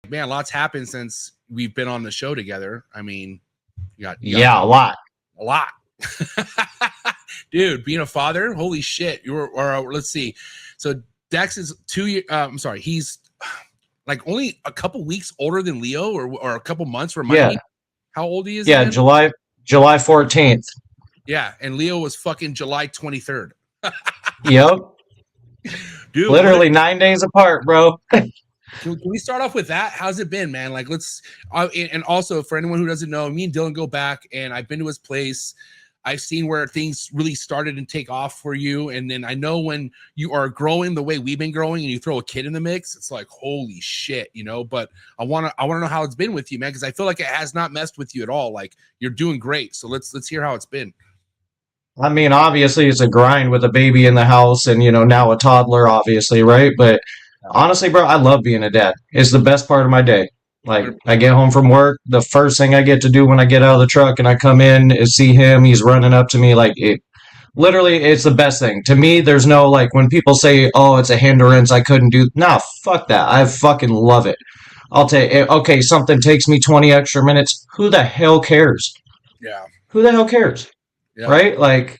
man, lots happened since we've been on the show together. I mean, a lot. A lot. Dude, being a father, holy shit. Let's see. So Dex is 2 years, I'm sorry, he's like only a couple weeks older than Leo, or a couple months. Remind me how old he is. Yeah, again? July 14th. Yeah, and Leo was fucking July 23rd. Yep. Dude, literally 9 days apart, bro. Can we start off with that? How's it been, man? Like, let's, and also for anyone who doesn't know, me and Dillon go back, and I've been to his place. I've seen where things really started and take off for you. And then I know when you are growing the way we've been growing and you throw a kid in the mix, it's like, holy shit, you know, but I want to know how it's been with you, man. Cause I feel like it has not messed with you at all. Like, you're doing great. So let's hear how it's been. I mean, obviously it's a grind with a baby in the house and, you know, now a toddler, obviously. Right. But honestly, bro, I love being a dad. It's the best part of my day. Like, I get home from work, the first thing I get to do when I get out of the truck and I come in is see him. He's running up to me. Like, literally, it's the best thing. To me, there's no, like, when people say, oh, it's a hindrance, I couldn't do. Nah, fuck that. I fucking love it. I'll take it. Okay, something takes me 20 extra minutes. Who the hell cares? Yeah. Who the hell cares? Yeah. Right? Like,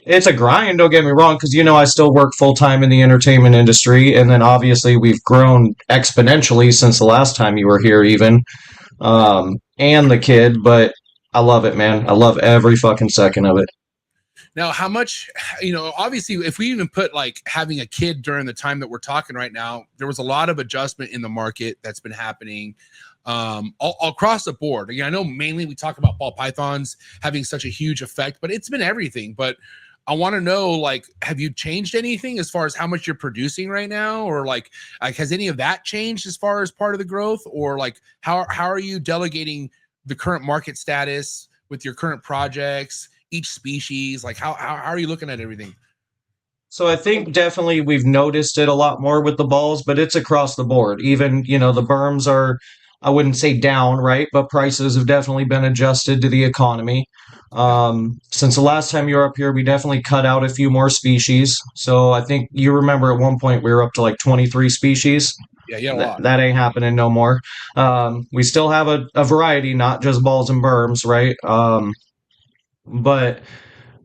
it's a grind, don't get me wrong, because, you know, I still work full-time in the entertainment industry, and then obviously we've grown exponentially since the last time you were here even, and the kid, but I love it, man. I love every fucking second of it. Now, how much, you know, obviously, if we even put like having a kid during the time that we're talking right now, there was a lot of adjustment in the market that's been happening all across the board. Again, I know mainly we talk about ball pythons having such a huge effect, but it's been everything. But I want to know, like, have you changed anything as far as how much you're producing right now? Or like has any of that changed as far as part of the growth? Or like, how are you delegating the current market status with your current projects, each species? Like, how are you looking at everything? So I think definitely we've noticed it a lot more with the balls, but it's across the board. Even, you know, the berms are, I wouldn't say down, right? But prices have definitely been adjusted to the economy. Since the last time you were up here, we definitely cut out a few more species. So I think you remember at one point we were up to like 23 species. Yeah, a lot. That ain't happening no more. We still have a variety, not just balls and berms, right? But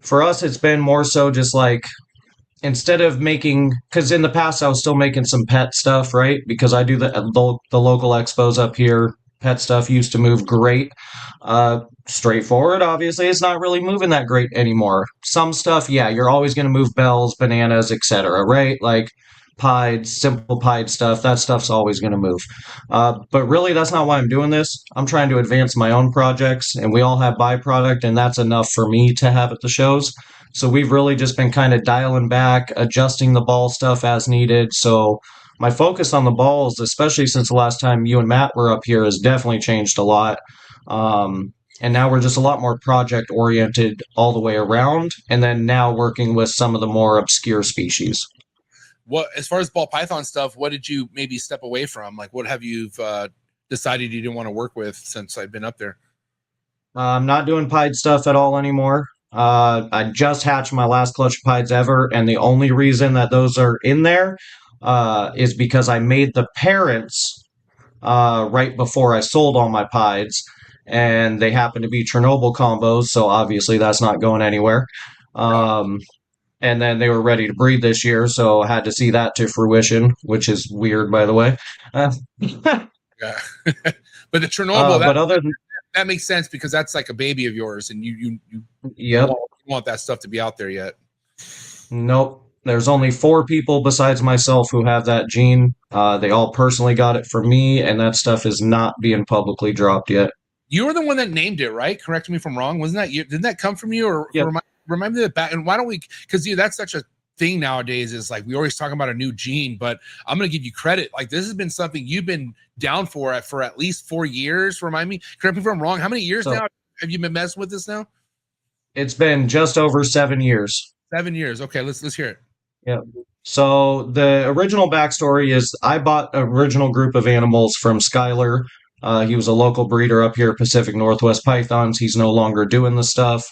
for us, it's been more so just like, instead of making, because in the past I was still making some pet stuff, right? Because I do the local expos up here. Pet stuff used to move great. Straightforward, obviously, it's not really moving that great anymore. Some stuff, yeah, you're always going to move bells, bananas, etc., right? Like pied, simple pied stuff, that stuff's always going to move. But really, that's not why I'm doing this. I'm trying to advance my own projects, and we all have byproduct, and that's enough for me to have at the shows. So we've really just been kind of dialing back, adjusting the ball stuff as needed. So my focus on the balls, especially since the last time you and Matt were up here, has definitely changed a lot. And now we're just a lot more project oriented all the way around. And then now working with some of the more obscure species. What, as far as ball python stuff, what did you maybe step away from? Like, what have you decided you didn't want to work with since I've been up there? I'm not doing pied stuff at all anymore. I just hatched my last clutch of pieds ever, and the only reason that those are in there is because I made the parents right before I sold all my pieds, and they happen to be Chernobyl combos, so obviously that's not going anywhere. And then they were ready to breed this year, so I had to see that to fruition, which is weird, by the way. Yeah. But the Chernobyl, but other than that makes sense because that's like a baby of yours, and you yep. want that stuff to be out there yet. Nope. There's only 4 people besides myself who have that gene. They all personally got it from me, and that stuff is not being publicly dropped yet. You were the one that named it, right? Correct me if I'm wrong. Wasn't that you? Didn't that come from you? Or yep. Remind me that back. And why don't we? Because that's such a thing nowadays. Is like we always talk about a new gene, but I'm going to give you credit. Like this has been something you've been down for at least 4 years. Remind me. Correct me if I'm wrong. How many years now have you been messing with this now? It's been just over 7 years. 7 years. Okay, let's hear it. Yeah. So the original backstory is I bought an original group of animals from Skyler. He was a local breeder up here, Pacific Northwest Pythons. He's no longer doing the stuff.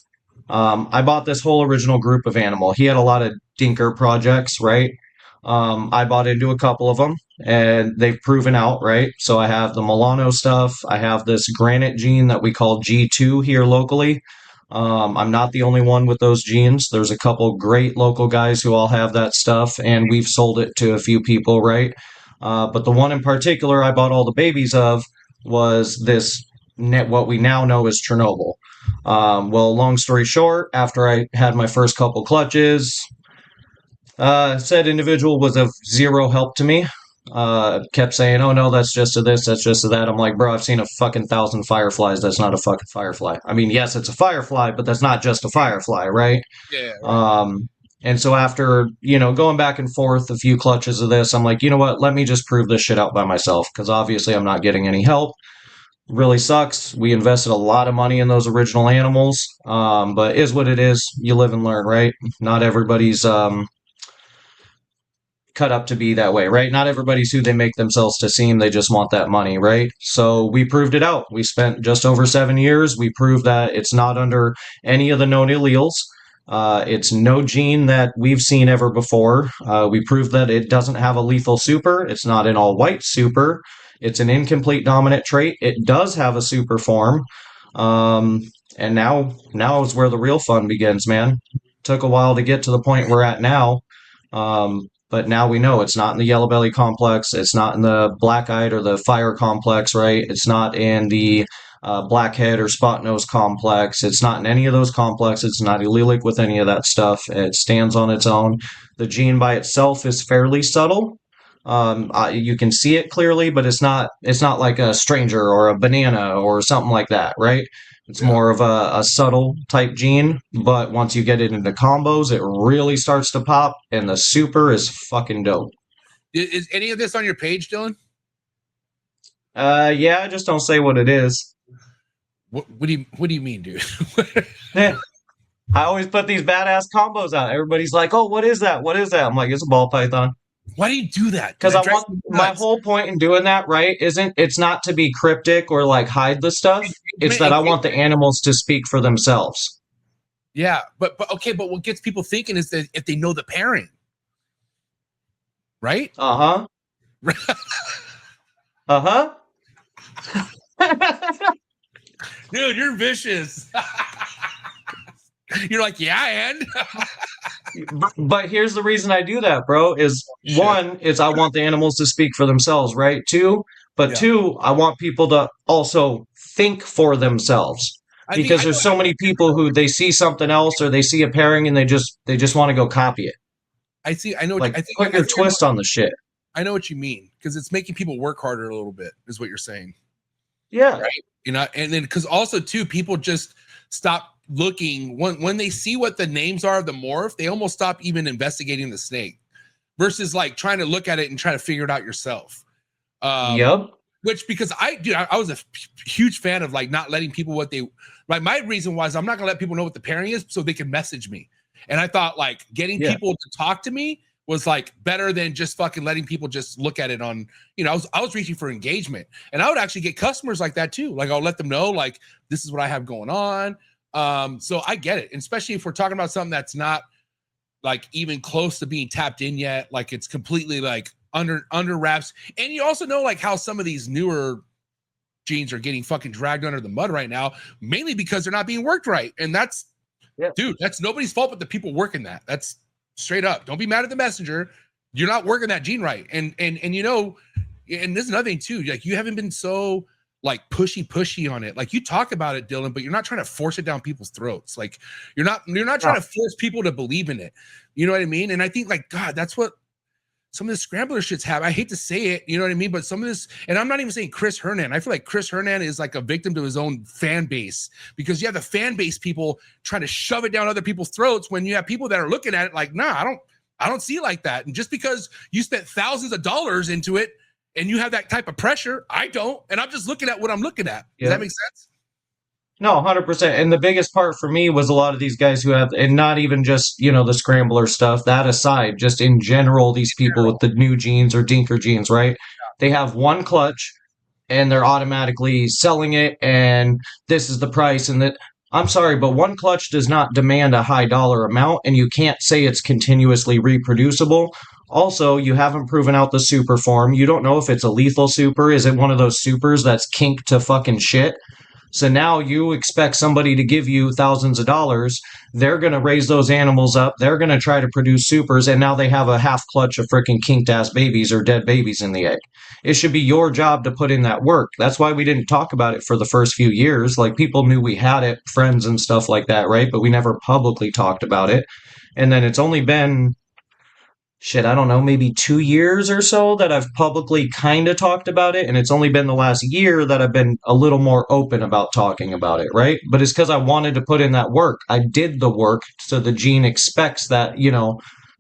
I bought this whole original group of animal. He had a lot of dinker projects, right? I bought into a couple of them and they've proven out, right? So I have the Milano stuff. I have this granite gene that we call G2 here locally. I'm not the only one with those genes. There's a couple great local guys who all have that stuff, and we've sold it to a few people, right? But the one in particular I bought all the babies of was this net, what we now know as Chernobyl. Well, long story short, after I had my first couple clutches, said individual was of zero help to me. Kept saying, "Oh no, that's just a this, that's just a that." I'm like, bro, I've seen a fucking thousand fireflies. That's not a fucking firefly. I mean, yes, it's a firefly, but that's not just a firefly, right? Yeah, right. And so after, going back and forth a few clutches of this, I'm like, you know what? Let me just prove this shit out by myself because obviously I'm not getting any help. Really sucks. We invested a lot of money in those original animals, but is what it is. You live and learn, right? Not everybody's cut up to be that way, right? Not everybody's who they make themselves to seem. They just want that money, right? So we proved it out. We spent just over 7 years. We proved that it's not under any of the known alleles. It's no gene that we've seen ever before. We proved that it doesn't have a lethal super. It's not an all white super. It's an incomplete dominant trait. It does have a super form. And now is where the real fun begins, man. Took a while to get to the point we're at now. But now we know it's not in the yellow belly complex. It's not in the black-eyed or the fire complex, right? It's not in the blackhead or spot nose complex. It's not in any of those complexes. It's not allelic with any of that stuff. It stands on its own. The gene by itself is fairly subtle. You can see it clearly, but it's not like a stranger or a banana or something like that, right? It's more of a subtle type gene, but once you get it into combos, it really starts to pop, and the super is fucking dope. Is any of this on your page, Dillon? Yeah, just don't say what it is. What do you mean, dude? I always put these badass combos out. Everybody's like, "Oh, what is that? What is that?" I'm like, "It's a ball python." Why do you do that? Because I want my whole point in doing that, right? It's not to be cryptic or like hide the stuff. It's that I want the animals to speak for themselves. Yeah, but okay, but what gets people thinking is that if they know the parent, right? Uh-huh. Uh-huh. Dude, you're vicious. You're like, yeah, and but here's the reason I do that, bro, is one, is I want the animals to speak for themselves, right? Two, I want people to also think for themselves. Because there's so many people who they see something else or they see a pairing and they just want to go copy it. I know. Like, put your twist on the shit. I know what you mean, because it's making people work harder a little bit, is what you're saying. Yeah. Right. And then because also too, people just stop looking when they see what the names are of the morph, they almost stop even investigating the snake versus like trying to look at it and try to figure it out yourself. Yep. Which, because I was a huge fan of like not letting people what they, like, my reason was I'm not gonna let people know what the pairing is so they can message me. And I thought like getting people to talk to me was like better than just fucking letting people just look at it on, I was reaching for engagement, and I would actually get customers like that too. Like I'll let them know like, this is what I have going on. So I get it. And especially if we're talking about something that's not like even close to being tapped in yet, like it's completely like under wraps. And you also know like how some of these newer genes are getting fucking dragged under the mud right now, mainly because they're not being worked right. And that's, dude, that's nobody's fault but the people working that. That's straight up. Don't be mad at the messenger. You're not working that gene right. And and this is another thing too. Like you haven't been so like pushy on it. Like you talk about it, Dillon, but you're not trying to force it down people's throats. Like you're not trying to force people to believe in it. You know what I mean? And I think like, God, that's what some of the scrambler shits have. I hate to say it, you know what I mean? But some of this, and I'm not even saying Chris Hernan. I feel like Chris Hernan is like a victim to his own fan base, because you have the fan base people trying to shove it down other people's throats when you have people that are looking at it like, nah, I don't see it like that. And just because you spent thousands of dollars into it and you have that type of pressure, I don't. And I'm just looking at what I'm looking at. Does that make sense? No, 100%. And the biggest part for me was a lot of these guys who have, and not even just, the scrambler stuff, that aside, just in general, these people with the new genes or dinker genes, right? They have one clutch and they're automatically selling it, and this is the price. And that, I'm sorry, but one clutch does not demand a high dollar amount, and you can't say it's continuously reproducible Also, you haven't proven out the super form. You don't know if it's a lethal super. Is it one of those supers that's kinked to fucking shit? So now you expect somebody to give you thousands of dollars. They're going to raise those animals up. They're going to try to produce supers. And now they have a half clutch of freaking kinked ass babies or dead babies in the egg. It should be your job to put in that work. That's why we didn't talk about it for the first few years. Like people knew we had it, friends and stuff like that, right? But we never publicly talked about it. And then it's only been shit, I don't know, maybe 2 years or so that I've publicly kind of talked about it. And it's only been the last year that I've been a little more open about talking about it, right? But it's because I wanted to put in that work. I did the work. So the gene expects that,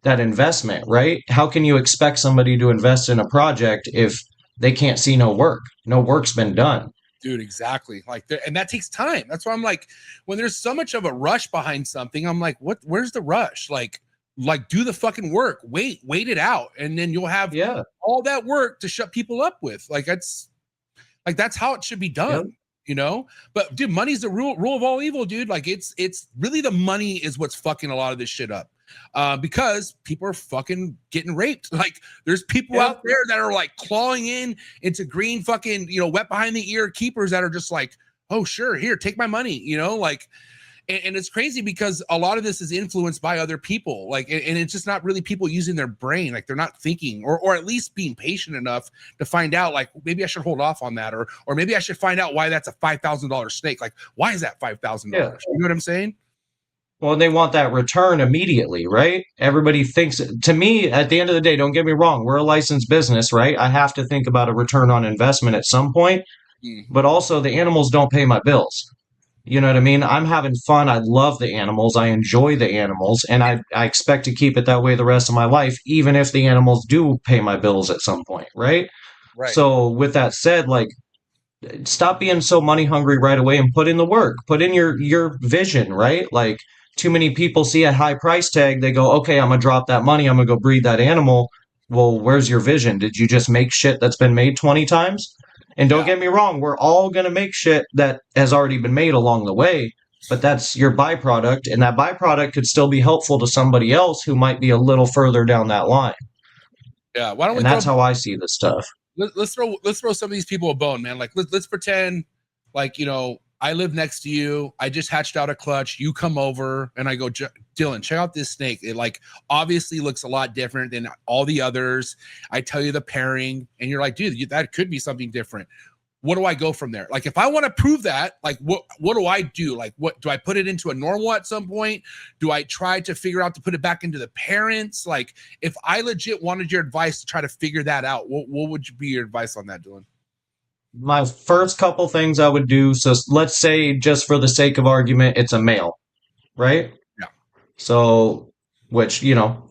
that investment, right? How can you expect somebody to invest in a project if they can't see no work? No work's been done. Dude, exactly. And that takes time. That's why I'm like, when there's so much of a rush behind something, I'm like, where's the rush? Like do the fucking work, wait it out, and then you'll have all that work to shut people up with. That's how it should be done. But dude, money's the rule of all evil, dude. It's really the money is what's fucking a lot of this shit up, because people are fucking getting raped. There's people out there that are clawing into green fucking wet behind the ear keepers that are just like, oh sure, here, take my money, And it's crazy because a lot of this is influenced by other people, and it's just not really people using their brain. They're not thinking, or at least being patient enough to find out, maybe I should hold off on that, or maybe I should find out why that's a $5,000 snake. Why is that $5,000? You know what I'm saying? Well, they want that return immediately, right? Everybody thinks, to me, at the end of the day, don't get me wrong, we're a licensed business, right? I have to think about a return on investment at some point, but also the animals don't pay my bills. You know what I mean? I'm having fun. I love the animals. I enjoy the animals. And I expect to keep it that way the rest of my life, even if the animals do pay my bills at some point, right? Right. So with that said, stop being so money hungry right away and put in the work. Put in your vision, right? Too many people see a high price tag. They go, okay, I'm going to drop that money. I'm going to go breed that animal. Well, where's your vision? Did you just make shit that's been made 20 times? And don't get me wrong, we're all going to make shit that has already been made along the way, but that's your byproduct, and that byproduct could still be helpful to somebody else who might be a little further down that line. Yeah, why don't we? And that's how I see this stuff. Let's throw some of these people a bone, man. Let's pretend I live next to you. I just hatched out a clutch. You come over and I go, Dillon, check out this snake. It obviously looks a lot different than all the others. I tell you the pairing and you're like, dude, that could be something different. What do I go from there? If I want to prove that, what do I do? What do I put it into a normal at some point? Do I try to figure out to put it back into the parents? If I legit wanted your advice to try to figure that out, what would be your advice on that, Dillon? My first couple things I would do, so let's say just for the sake of argument, it's a male, right? Yeah. So, which,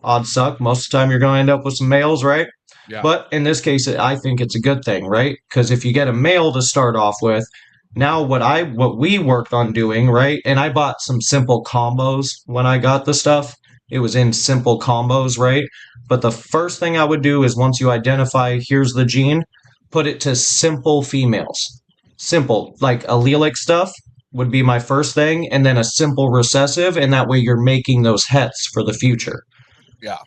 odds suck. Most of the time you're going to end up with some males, right? Yeah. But in this case, I think it's a good thing, right? Because if you get a male to start off with, now what we worked on doing, right? And I bought some simple combos when I got the stuff. It was in simple combos, right? But the first thing I would do is once you identify, here's the gene, put it to simple females. Simple, allelic stuff would be my first thing, and then a simple recessive, and that way you're making those hets for the future. Yeah.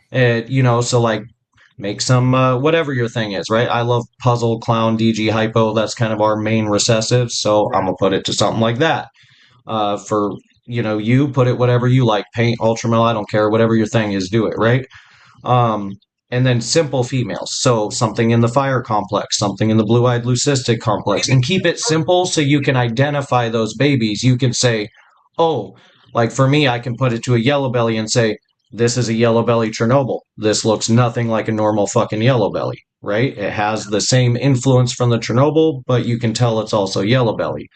So make some, whatever your thing is, right? I love puzzle, clown, DG, hypo. That's kind of our main recessive. So I'm going to put it to something like that. For, you put it whatever you like, paint, ultramel, I don't care, whatever your thing is, do it, right? And then simple females. So something in the fire complex, something in the blue-eyed leucistic complex, and keep it simple so you can identify those babies. You can say, oh, for me, I can put it to a yellow belly and say, this is a yellow belly Chernobyl. This looks nothing like a normal fucking yellow belly, right? It has the same influence from the Chernobyl, but you can tell it's also yellow belly.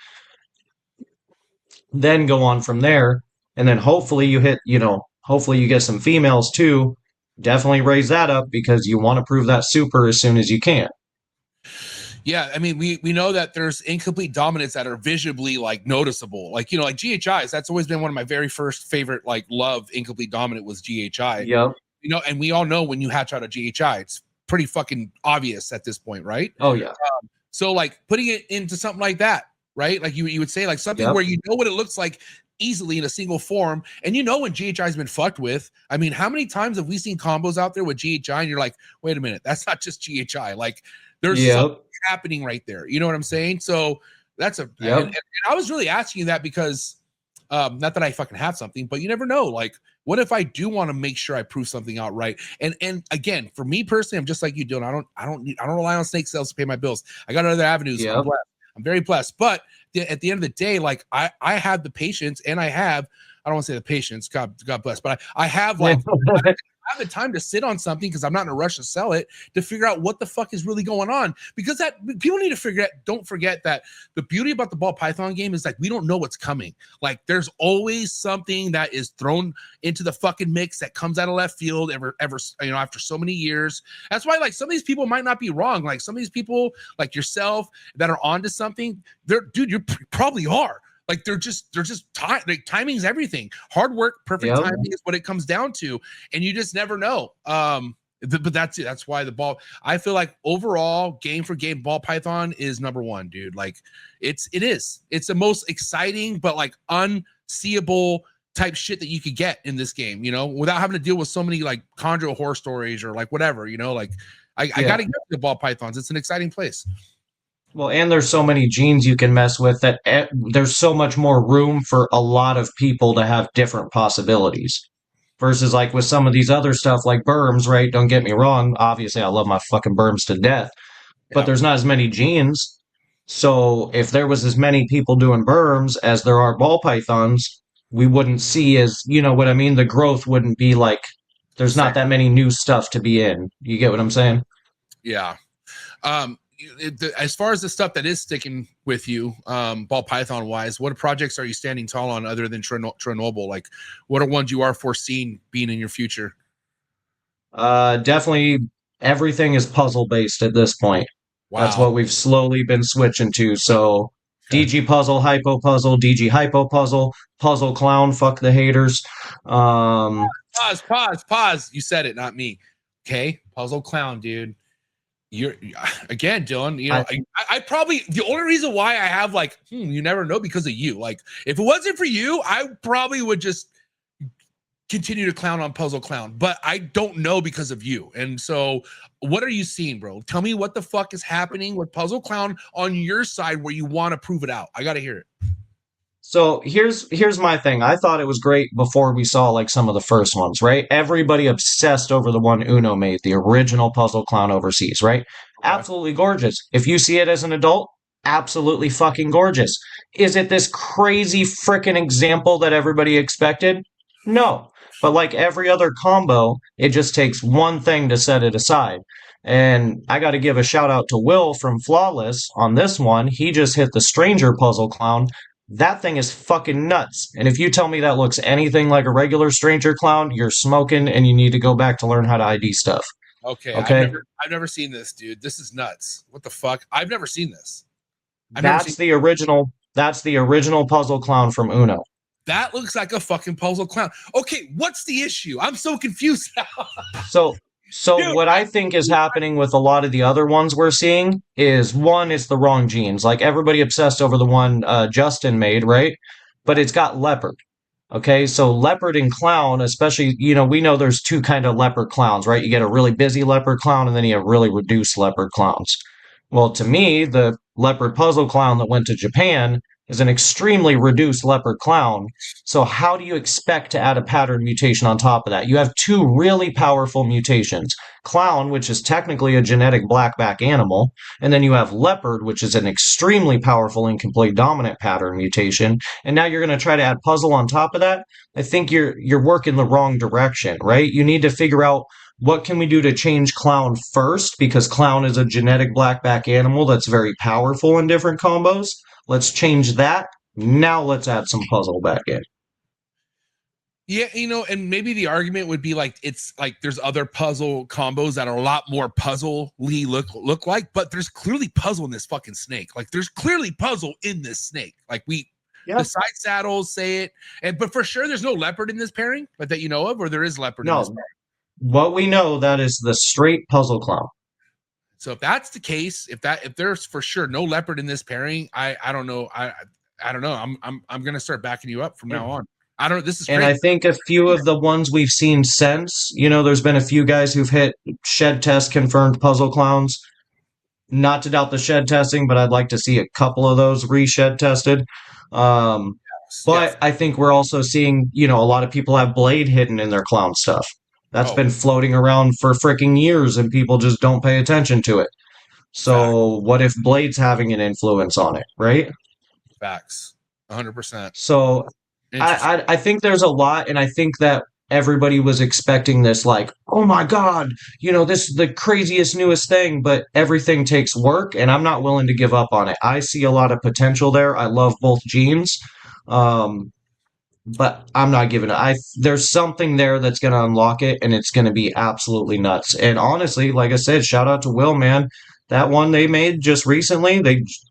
Then go on from there, and then hopefully you hit, hopefully you get some females too. Definitely raise that up because you want to prove that super as soon as you can. Yeah, I mean, we know that there's incomplete dominants that are visibly noticeable, GHIs. That's always been one of my very first favorite love incomplete dominant was GHI. Yep. And we all know when you hatch out a GHI, it's pretty fucking obvious at this point, right? Oh yeah. So putting it into something like that, right? You would say something where you know what it looks like easily in a single form. And you know when GHI has been fucked with. I mean, how many times have we seen combos out there with GHI and you're like, wait a minute, that's not just GHI. Like there's something happening right there. You know what I'm saying? So that's and I was really asking you that because not that I fucking have something, but you never know. Like, what if I do want to make sure I prove something out right? And again, for me personally, I'm just like you, Dillon. I don't rely on snake sales to pay my bills. I got other avenues. I'm very blessed. But at the end of the day, like I have the patience, and I don't want to say the patience, God bless, but I have like I have the time to sit on something because I'm not in a rush to sell it, to figure out what the fuck is really going on. Because that people need to don't forget that the beauty about the ball python game is like we don't know what's coming. Like there's always something that is thrown into the fucking mix that comes out of left field ever after so many years. That's why like some of these people might not be wrong. Like some of these people like yourself that are onto something, you probably are. Like they're just like timing's everything. Hard work, perfect timing is what it comes down to, and you just never know. But that's it. That's why the ball. I feel like overall, game for game, ball python is number one, dude. Like it's the most exciting, but like unseeable type shit that you could get in this game. You know, without having to deal with so many like chondro horror stories or like whatever. You know, like I got to get to the ball pythons. It's an exciting place. Well, and there's so many genes you can mess with that there's so much more room for a lot of people to have different possibilities. Versus like with some of these other stuff like berms, right? Don't get me wrong. Obviously, I love my fucking berms to death, but there's not as many genes. So if there was as many people doing berms as there are ball pythons, we wouldn't see as, you know what I mean? The growth wouldn't be like, there's not that many new stuff to be in. You get what I'm saying? Yeah. As far as the stuff that is sticking with you, ball python wise, what projects are you standing tall on other than Chernobyl? Like, what are ones you are foreseeing being in your future? Definitely everything is puzzle based at this point. Wow. That's what we've slowly been switching to. So DG puzzle, hypo puzzle, DG hypo puzzle, puzzle clown, fuck the haters. Pause. You said it, not me. Okay, puzzle clown, dude. You're again, Dillon. You know, I probably the only reason why I have like you never know because of you. Like, if it wasn't for you, I probably would just continue to clown on puzzle clown. But I don't know because of you. And so, what are you seeing, bro? Tell me what the fuck is happening with puzzle clown on your side where you want to prove it out. I got to hear it. So here's my thing. I thought it was great before we saw like some of the first ones, right? Everybody obsessed over the one Uno made, the original puzzle clown overseas, right? Okay. Absolutely gorgeous. If you see it as an adult, absolutely fucking gorgeous. Is it this crazy freaking example that everybody expected? No. But like every other combo, it just takes one thing to set it aside. And I got to give a shout out to Will from Flawless on this one. He just hit the Stranger Puzzle Clown. That thing is fucking nuts. And if you tell me that looks anything like a regular Stranger Clown, you're smoking and you need to go back to learn how to ID stuff. Okay. I've never seen this, dude. This is nuts. What the fuck? I've never seen this. That's the original Puzzle Clown from Uno. That looks like a fucking puzzle clown. Okay, what's the issue? I'm so confused now. So dude, what I think is happening with a lot of the other ones we're seeing is one, it's the wrong genes. Like everybody obsessed over the one Justin made, right? But it's got leopard. Okay, so leopard and clown, especially, you know, we know there's two kind of leopard clowns, right? You get a really busy leopard clown and then you have really reduced leopard clowns. Well, to me, the leopard puzzle clown that went to Japan is an extremely reduced leopard clown. So how do you expect to add a pattern mutation on top of that? You have two really powerful mutations. Clown, which is technically a genetic blackback animal, and then you have leopard, which is an extremely powerful incomplete dominant pattern mutation. And now you're going to try to add puzzle on top of that? I think you're working the wrong direction, right? You need to figure out what can we do to change clown first, because clown is a genetic blackback animal that's very powerful in different combos. Let's change that. Now let's add some puzzle back in. Yeah, you know, and maybe the argument would be like it's like there's other puzzle combos that are a lot more puzzle-y look like, but there's clearly puzzle in this fucking snake. Like there's clearly puzzle in this snake. Like the side saddles say it, but for sure there's no leopard in this pairing, but that you know of, or there is leopard in this pairing. What we know, that is the straight puzzle clown. So if that's the case, if there's for sure no leopard in this pairing, I don't know. I don't know. I'm gonna start backing you up from now on. I don't know. This is And great. I think a few of the ones we've seen since, there's been a few guys who've hit shed test confirmed puzzle clowns. Not to doubt the shed testing, but I'd like to see a couple of those re-shed tested. Um, Yeah. but I think we're also seeing, a lot of people have blade hidden in their clown stuff. That's Oh, been floating around for freaking years and people just don't pay attention to it. fact, So what if blade's having an influence on it, right? facts, 100%. So Interesting. I think there's a lot, and I think that everybody was expecting this, like, oh my God, this is the craziest, newest thing, but everything takes work, and I'm not willing to give up on it. I see a lot of potential there. I love both genes, um, but I'm not giving it. There's something there that's going to unlock it, and it's going to be absolutely nuts. And honestly, like I said, shout out to Will, man. That one they made just recently,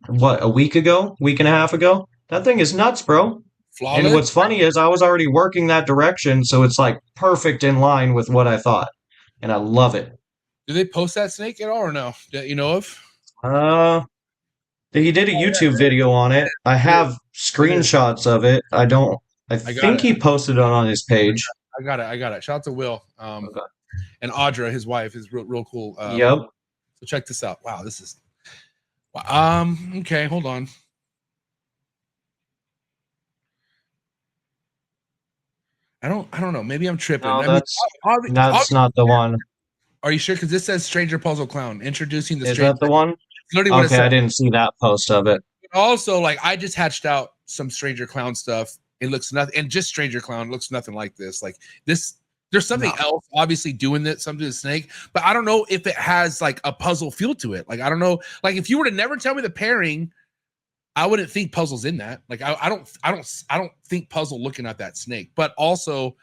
a week and a half ago? That thing is nuts, bro. And Flawless. what's funny is I was already working that direction, so it's like perfect in line with what I thought. And I love it. Do they post that snake at all or no? That you know of? Uh, he did a YouTube video on it. I It is. have It is. screenshots of it. I I got think it. he posted it on his page. I got it. I got it. Shout out to Will. Okay. And Audra, his wife, is real cool. Yep. So check this out. Wow, this is. Okay, hold on. I don't know. Maybe I'm tripping. No, I mean, that's not the one. Are you sure? Because this says Stranger Puzzle Clown introducing the Is Stranger. that the one? Literally what it Okay, I says. didn't see that post of it. Also, like I just hatched out some Stranger Clown stuff. It looks nothing, and just Stranger Clown looks nothing like this. Like this, there's something else obviously doing that, something to the snake, but I don't know if it has like a puzzle feel to it. Like I don't know. Like if you were to never tell me the pairing, I wouldn't think puzzle's in that. Like I don't think puzzle looking at that snake. But also,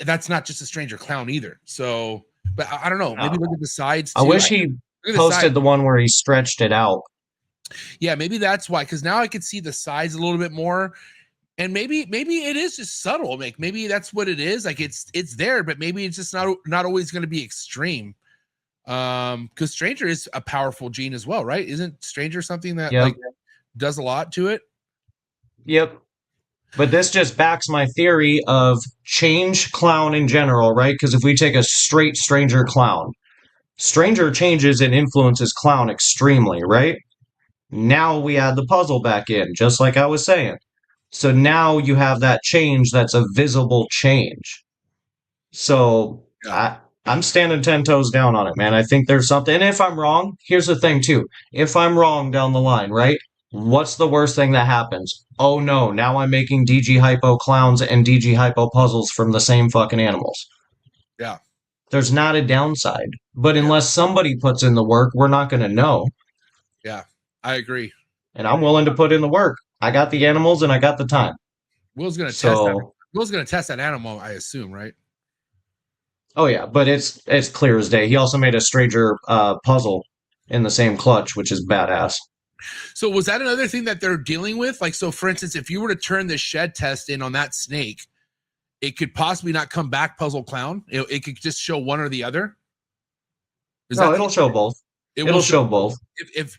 that's not just a Stranger Clown either. So, but I don't know. Maybe look at the sides. Too. I wish he posted the one where he stretched it out. Yeah, maybe that's why. Because now I could see the sides a little bit more, and maybe it is just subtle. Like maybe that's what it is. Like it's there, but maybe it's just not always going to be extreme. Because Stranger is a powerful gene as well, right? Isn't Stranger something that like does a lot to it? Yep. But this just backs my theory of change clown in general, right? Because if we take a straight Stranger clown, Stranger changes and influences clown extremely, right? Now we add the puzzle back in, just like I was saying. So now you have that change that's a visible change. So I'm standing 10 toes down on it, man. I think there's something. And if I'm wrong, here's the thing, too. If I'm wrong down the line, right? What's the worst thing that happens? Oh no, now I'm making DG Hypo clowns and DG Hypo puzzles from the same fucking animals. Yeah. There's not a downside. But unless somebody puts in the work, we're not going to know. Yeah, I agree. And I'm willing to put in the work. I got the animals and I got the time. Will's going to test that. Will's going to test that animal, I assume, right? Oh yeah, but it's clear as day. He also made a Stranger puzzle in the same clutch, which is badass. So was that another thing that they're dealing with? Like, so for instance, if you were to turn the shed test in on that snake, it could possibly not come back puzzle clown. It could just show one or the other. No, it'll show both. It'll show both.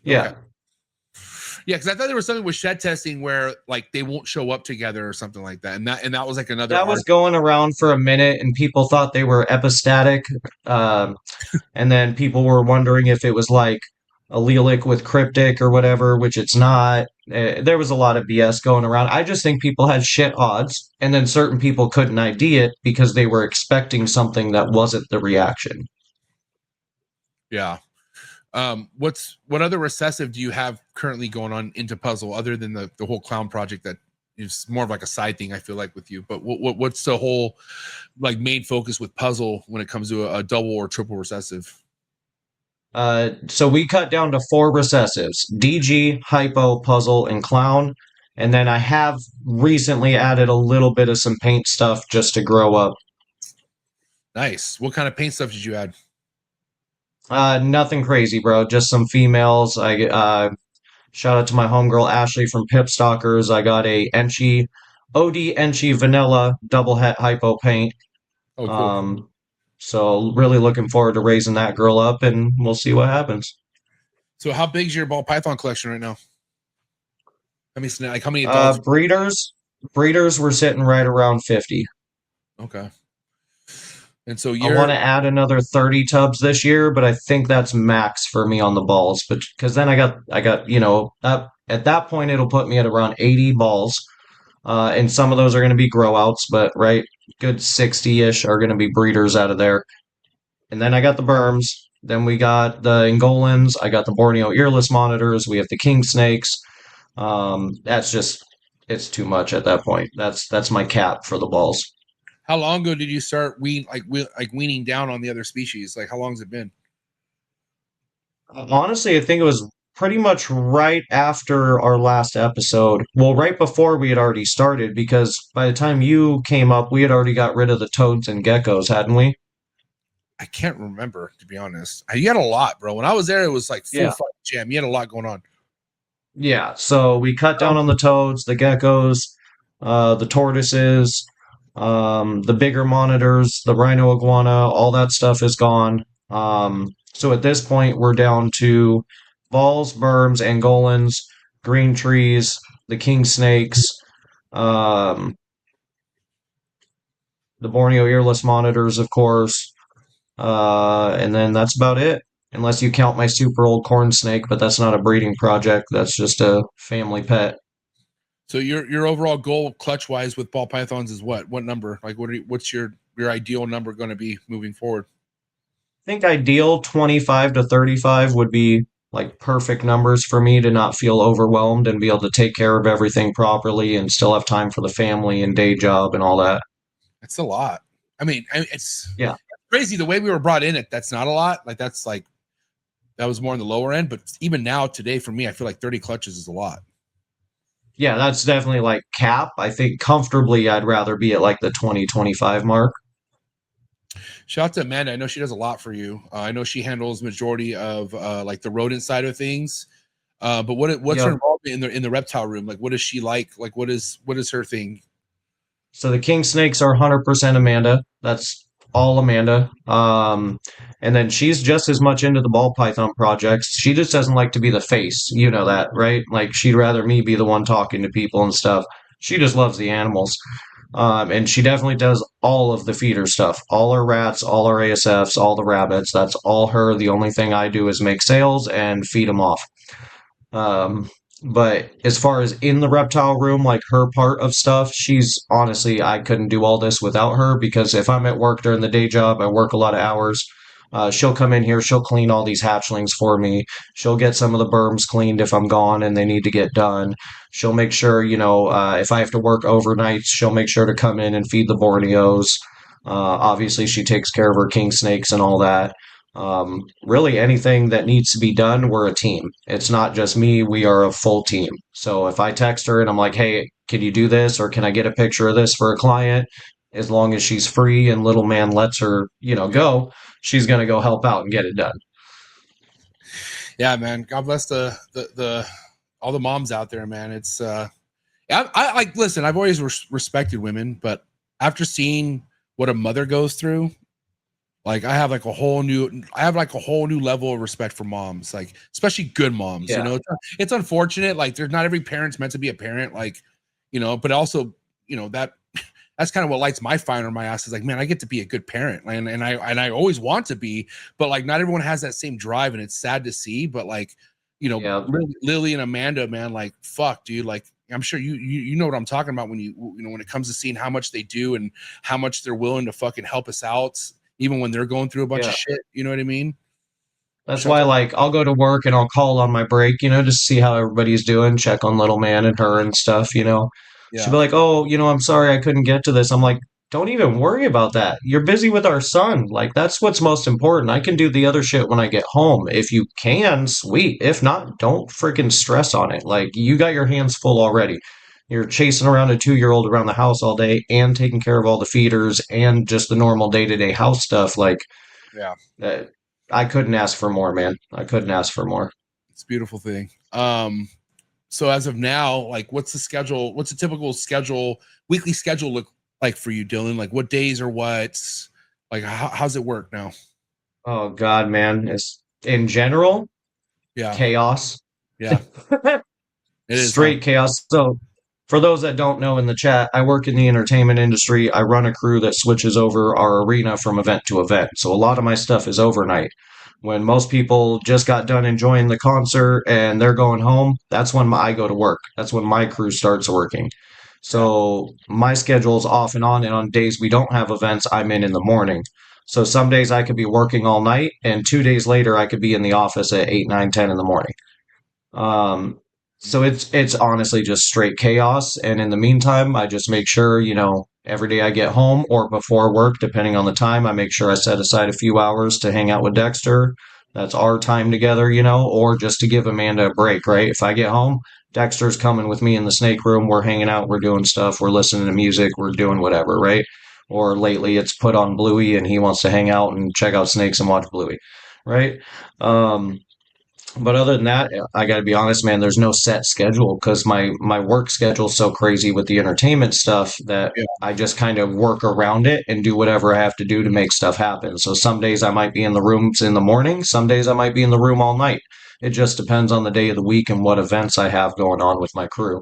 Yeah. Okay. Yeah, because I thought there was something with shed testing where like they won't show up together or something like that, and that was like another. That was going around for a minute, and people thought they were epistatic, and then people were wondering if it was like allelic with cryptic or whatever, which it's not. There was a lot of BS going around. I just think people had shit odds, and then certain people couldn't ID it because they were expecting something that wasn't the reaction. Yeah. What other recessive do you have currently going on into puzzle other than the whole clown project that is more of like a side thing, I feel like, with you? But what's the whole like main focus with puzzle when it comes to a double or triple recessive? So we cut down to 4 recessives: DG, Hypo, Puzzle, and Clown. And then I have recently added a little bit of some paint stuff just to grow up. Nice. What kind of paint stuff did you add? Nothing crazy, bro. Just some females. I shout out to my homegirl Ashley from Pip Stalkers. I got a OD Enchi Vanilla double het hypo paint. Oh, cool. So really looking forward to raising that girl up, and we'll see what happens. So how big is your ball python collection right now? How many adults? Breeders were sitting right around 50. Okay. And so I want you're to add another 30 tubs this year, but I think that's max for me on the balls. But because then I got, at that point it'll put me at around 80 balls. And some of those are going to be grow outs, but right, good 60-ish are going to be breeders out of there. And then I got the Burms. Then we got the Angolans. I got the Borneo earless monitors. We have the king snakes. That's just it's too much at that point. That's my cap for the balls. how long ago did you start weaning down on the other species? Like how long has it been? Honestly, I think it was pretty much right after our last episode. Well, right before we had already started, because by the time you came up, we had already got rid of the toads and geckos, hadn't we? I can't remember, to be honest. You had a lot, bro. When I was there, it was like full Yeah. fight jam. You had a lot going on. Yeah, so we cut down on the toads, the geckos, the tortoises, the bigger monitors, the rhino iguana, all that stuff is gone. So at this point, we're down to balls, berms, angolans, green trees, the king snakes, um, the Borneo earless monitors, of course, and then that's about it. Unless you count my super old corn snake, but that's not a breeding project. That's just a family pet. So your overall goal clutch wise with ball pythons is what? What number? Like what's your ideal number going to be moving forward? I think ideal 25 to 35 would be like perfect numbers for me to not feel overwhelmed and be able to take care of everything properly and still have time for the family and day job and all that. It's a lot. It's Yeah. crazy the way we were brought in. That's not a lot. Like that was more on the lower end. But even now today, for me, I feel like 30 clutches is a lot. Yeah, that's definitely like cap. I think comfortably I'd rather be at like the 20-25 mark. Shout out to Amanda. I know she does a lot for you. I know she handles majority of like the rodent side of things. But what's her Yep. involvement in the reptile room? Like, what is she like? Like, what is her thing? So the king snakes are 100% Amanda. That's all Amanda. And then she's just as much into the ball python projects. She just doesn't like to be the face. You know that, right? Like she'd rather me be the one talking to people and stuff. She just loves the animals. And she definitely does all of the feeder stuff. All our rats, all our ASFs, all the rabbits. That's all her. The only thing I do is make sales and feed them off. Um, but as far as in the reptile room, like her part of stuff, she's honestly, I couldn't do all this without her because if I'm at work during the day job, I work a lot of hours. She'll come in here, she'll clean all these hatchlings for me. She'll get some of the berms cleaned if I'm gone and they need to get done. She'll make sure, if I have to work overnights, she'll make sure to come in and feed the Borneos. Obviously, she takes care of her king snakes and all that. Really anything that needs to be done, we're a team. It's not just me, we are a full team. So if I text her and I'm like, hey, can you do this or can I get a picture of this for a client? As long as she's free and little man lets her, go, she's going to go help out and get it done. Yeah, man. God bless the all the moms out there, man. It's I like listen. I've always respected women, but after seeing what a mother goes through, like I have like a whole new level of respect for moms, like especially good moms. Yeah. It's unfortunate. Like there's not every parent's meant to be a parent, like but also that's kind of what lights my fire on my ass is like, man, I get to be a good parent, and I always want to be, but like not everyone has that same drive, and it's sad to see. But like, Yeah. Lily and Amanda, man, like fuck, dude, like I'm sure you know what I'm talking about when when it comes to seeing how much they do and how much they're willing to fucking help us out, even when they're going through a bunch Yeah. of shit. You know what I mean? That's why, like, I'll go to work and I'll call on my break, just see how everybody's doing, check on little man and her and stuff. She'll Yeah, be like, oh, I'm sorry I couldn't get to this. I'm like, don't even worry about that. You're busy with our son. Like, that's what's most important. I can do the other shit when I get home. If you can, sweet. If not, don't freaking stress on it. Like, you got your hands full already. You're chasing around a 2-year-old around the house all day and taking care of all the feeders and just the normal day-to-day house stuff. Like, yeah, uh, I couldn't ask for more, man. I couldn't ask for more. it's a beautiful thing. So as of now, like what's the schedule? What's a typical weekly schedule look like for you, Dillon? Like what days or what's like how's it work now? Oh God, man. It's in general, Yeah, chaos. yeah, It is, huh? Straight chaos. So, for those that don't know in the chat, I work in the entertainment industry. I run a crew that switches over our arena from event to event. So, a lot of my stuff is overnight. When most people just got done enjoying the concert and they're going home, that's when I go to work. That's when my crew starts working. Yeah. So, my schedule's off and on days we don't have events, I'm in the morning. So, some days I could be working all night, and 2 days later, I could be in the office at 8, 9, 10 in the morning. Um, so it's honestly just straight chaos. And in the meantime, I just make sure, every day I get home or before work, depending on the time, I make sure I set aside a few hours to hang out with Dexter. That's our time together, or just to give Amanda a break, right? If I get home, Dexter's coming with me in the snake room. We're hanging out, we're doing stuff, we're listening to music, we're doing whatever, right? Or lately it's put on Bluey and he wants to hang out and check out snakes and watch Bluey, right? Um, but other than that, I got to be honest, man, there's no set schedule because my work schedule's so crazy with the entertainment stuff that Yeah. I just kind of work around it and do whatever I have to do to make stuff happen. So some days I might be in the rooms in the morning, some days I might be in the room all night. It just depends on the day of the week and what events I have going on with my crew.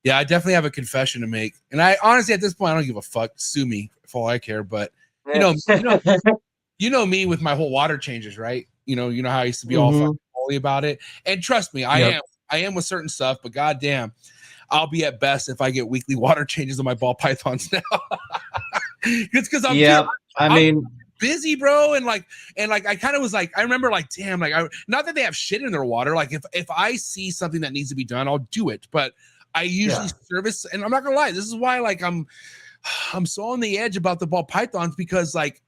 Yeah, I definitely have a confession to make. And I honestly, at this point, I don't give a fuck. Sue me for all I care. But you know me with my whole water changes, right? You know how I used to be all hmm fucking holy about it. And trust me, Yep. I am with certain stuff, but goddamn, I'll be at best if I get weekly water changes on my ball pythons now. It's because Yeah. I I'm mean, busy, bro. And I kind of was like, I remember like, damn, like not that they have shit in their water. Like if I see something that needs to be done, I'll do it. But I usually yeah. service, and I'm not gonna lie, this is why like I'm so on the edge about the ball pythons because like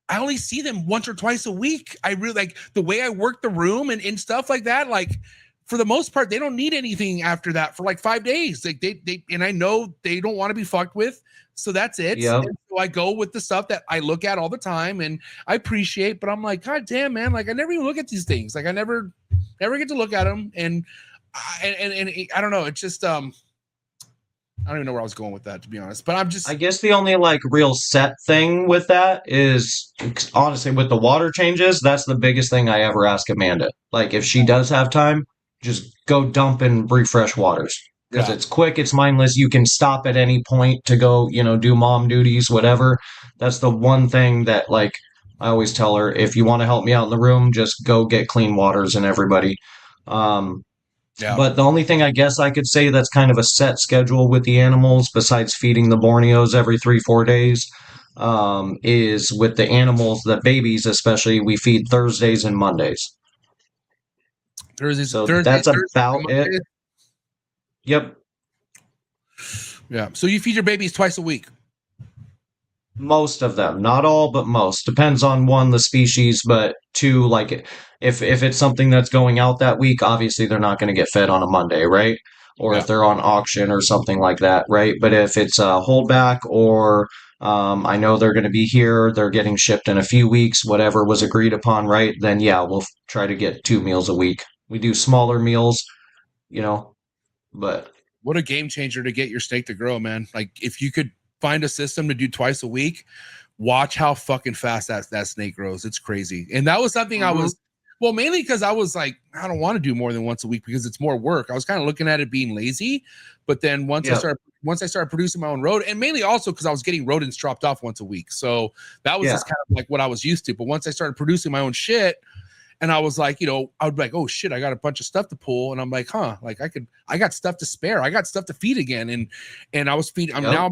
I only see them once or twice a week. I really like the way I work the room and stuff like that. Like for the most part, they don't need anything after that for like 5 days. Like they and I know they don't want to be fucked with. So that's it. Yep. And so I go with the stuff that I look at all the time and I appreciate, but I'm like, God damn, man. Like I never even look at these things. Like I never get to look at them. And I don't know. It's just I don't even know where I was going with that, to be honest. But I'm just I guess the only like real set thing with that is honestly with the water changes, that's the biggest thing I ever ask Amanda. Like if she does have time, just go dump and refresh waters because yeah. it's quick, it's mindless. You can stop at any point to go, do mom duties, whatever. That's the one thing that like I always tell her, if you want to help me out in the room, just go get clean waters and everybody. Um, Yeah. but the only thing I guess I could say that's kind of a set schedule with the animals, besides feeding the Borneos every 3, 4 days, is with the animals, the babies especially, we feed Thursdays and Mondays. So that's about it. Mondays. Yep. Yeah. So you feed your babies twice a week. Most of them, not all, but most. Depends on one, the species, but two, like if it's something that's going out that week, obviously they're not going to get fed on a Monday, right? Or Yeah. if they're on auction or something like that, right? But if it's a holdback or I know they're going to be here, they're getting shipped in a few weeks, whatever was agreed upon, right? Then yeah, we'll try to get 2 meals a week. We do smaller meals, but What a game changer to get your snake to grow, man. Like if you could find a system to do twice a week, watch how fucking fast that snake grows. It's crazy. And that was something I was mainly because I was like, I don't want to do more than once a week because it's more work. I was kind of looking at it being lazy. But then once I started producing my own rodent, and mainly also because I was getting rodents dropped off once a week. So that was just kind of like what I was used to. But once I started producing my own shit, and I was like, I would be like, oh shit, I got a bunch of stuff to pull. And I'm like, like I got stuff to spare. I got stuff to feed again. And I was feeding, now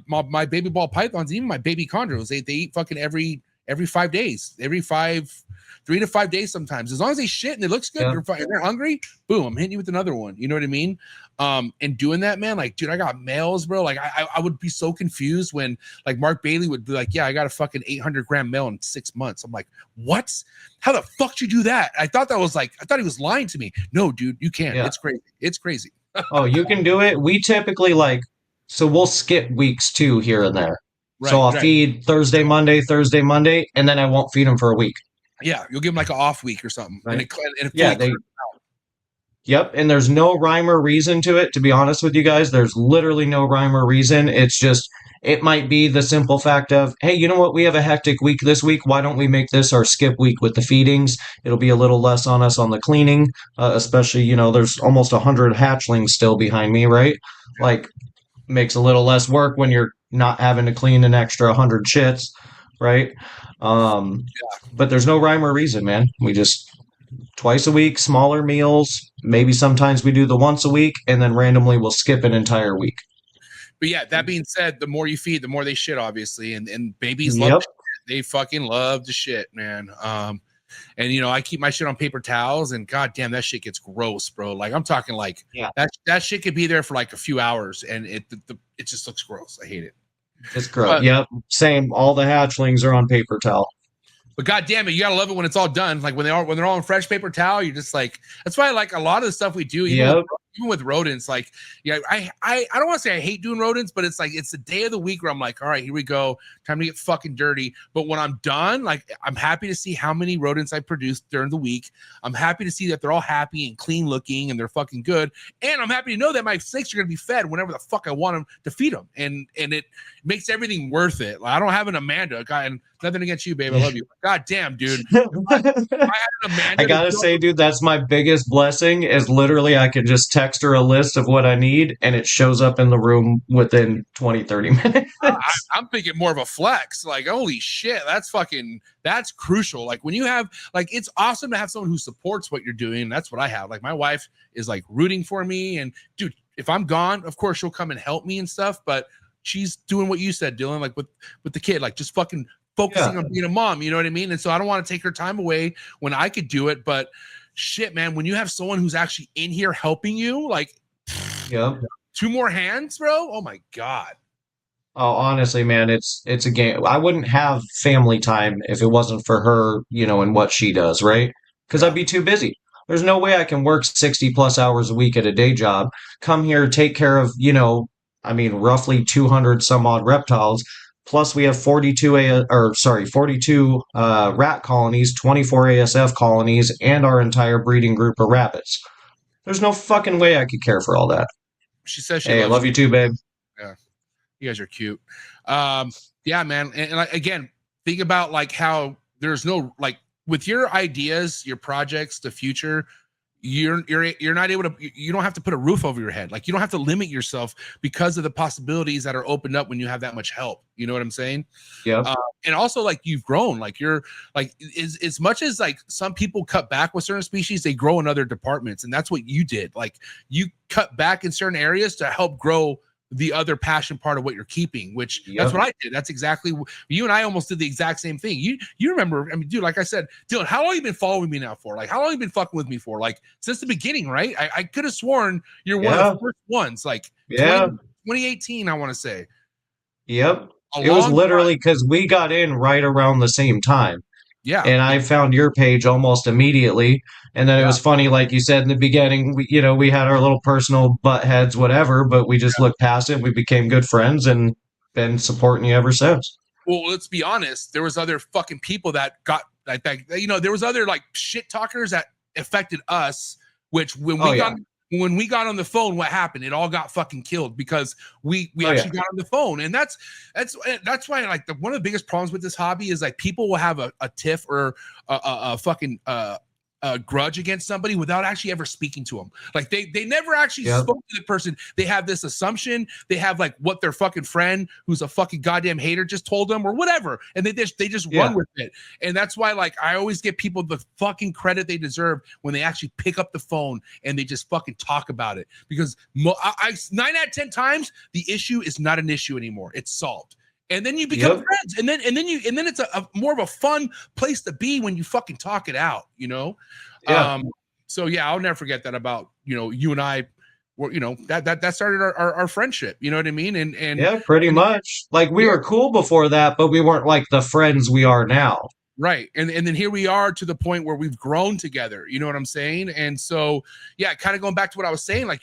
my baby ball pythons, even my baby chondros, they eat fucking every 5 days, 3 to 5 days sometimes. As long as they shit and it looks good, they're hungry, boom, I'm hitting you with another one. You know what I mean? And doing that, man, like, dude, I got males, bro. Like I would be so confused when like Mark Bailey would be like, yeah, I got a fucking 800-gram male in 6 months. I'm like, what? How the fuck did you do that? I thought he was lying to me. No, dude, you can't. Yeah. It's crazy. It's crazy. Oh, you can do it. We typically so we'll skip weeks too here and there. Right, so I'll feed Thursday, Monday, and then I won't feed them for a week. Yeah, you'll give them like an off week or something. Right. Yep, and there's no rhyme or reason to it, to be honest with you guys. There's literally no rhyme or reason. It's just It might be the simple fact of, hey, you know what? We have a hectic week this week. Why don't we make this our skip week with the feedings? It'll be a little less on us on the cleaning, especially, there's almost 100 hatchlings still behind me, right? Like, makes a little less work when you're not having to clean an extra 100 shits, right? But there's no rhyme or reason, man. We just twice a week, smaller meals. Maybe sometimes we do the once a week, and then randomly we'll skip an entire week. But yeah, that being said, the more you feed, the more they shit, obviously, and babies Yep. love. They fucking love the shit, man. And I keep my shit on paper towels, and goddamn, that shit gets gross, bro. Like I'm talking like that shit could be there for like a few hours, and it just looks gross. I hate it. It's gross. Yep, same. All the hatchlings are on paper towel. But goddamn it, you gotta love it when it's all done. Like when they're all in fresh paper towel, you're just like, that's why I like a lot of the stuff we do, even with rodents. Like, I don't want to say I hate doing rodents, but it's like it's the day of the week where I'm like, all right, here we go, time to get fucking dirty. But when I'm done, like I'm happy to see how many rodents I produced during the week. I'm happy to see that they're all happy and clean looking and they're fucking good. And I'm happy to know that my snakes are gonna be fed whenever the fuck I want them to feed them. And it makes everything worth it. Like, I don't have an Amanda, and nothing against you, babe. I love you. God damn, dude. I gotta say, dude, that's my biggest blessing is literally I can just text her a list of what I need and it shows up in the room within 20, 30 minutes. I'm thinking more of a flex. Like, holy shit, that's crucial. Like when you have, like, it's awesome to have someone who supports what you're doing. That's what I have. Like my wife is like rooting for me. And dude, if I'm gone, of course she'll come and help me and stuff, but she's doing what you said, Dillon, like with the kid, like just fucking focusing on being a mom, you know what I mean? And so I don't want to take her time away when I could do it, but shit, man, when you have someone who's actually in here helping you, like 2 more hands, bro. Oh my God. Oh, honestly, man, it's a game. I wouldn't have family time if it wasn't for her, and what she does, right? Because I'd be too busy. There's no way I can work 60 plus hours a week at a day job, come here, take care of, roughly 200 some odd reptiles. Plus, we have 42 rat colonies, 24 ASF colonies, and our entire breeding group of rabbits. There's no fucking way I could care for all that. She says she Hey, I love you too, babe. Yeah, you guys are cute. Yeah, man. And like, again, think about like how there's no, like, with your ideas, your projects, the future, you're not able to, you don't have to put a roof over your head. Like you don't have to limit yourself because of the possibilities that are opened up when you have that much help. You know what I'm saying? Yeah. And also like you've grown, like you're like, as much as like some people cut back with certain species, they grow in other departments. And that's what you did. Like you cut back in certain areas to help grow the other passion part of what you're keeping, which that's what I did. That's exactly you and I almost did the exact same thing. You remember, I mean, dude, like I said, Dillon, how long you been following me now for? Like, how long you been fucking with me for? Like since the beginning, right? I could have sworn you're one of the first ones, like 2018, I want to say. Yep. It was literally because we got in right around the same time. Yeah. And I found your page almost immediately. And then it was funny, like you said in the beginning, we had our little personal butt heads, whatever, but we just looked past it. We became good friends and been supporting you ever since. Well, let's be honest. There was other fucking people that got like that. There was other like shit talkers that affected us, which when we got on the phone, what happened? It all got fucking killed because we actually got on the phone. And that's why like one of the biggest problems with this hobby is like people will have a tiff or a fucking a grudge against somebody without actually ever speaking to them. Like they never actually spoke to the person. They have this assumption. They have like what their fucking friend who's a fucking goddamn hater just told them or whatever. And they just run with it. And that's why like I always give people the fucking credit they deserve when they actually pick up the phone and they just fucking talk about it. Because 9 out of 10 times the issue is not an issue anymore. It's solved. And then you become friends, and then it's a more of a fun place to be when you fucking talk it out, So yeah, I'll never forget that about you and I were that started our friendship. You know what I mean? And yeah, pretty much. Like we were cool before that, but we weren't like the friends we are now. Right. And then here we are to the point where we've grown together. You know what I'm saying? And so yeah, kind of going back to what I was saying, like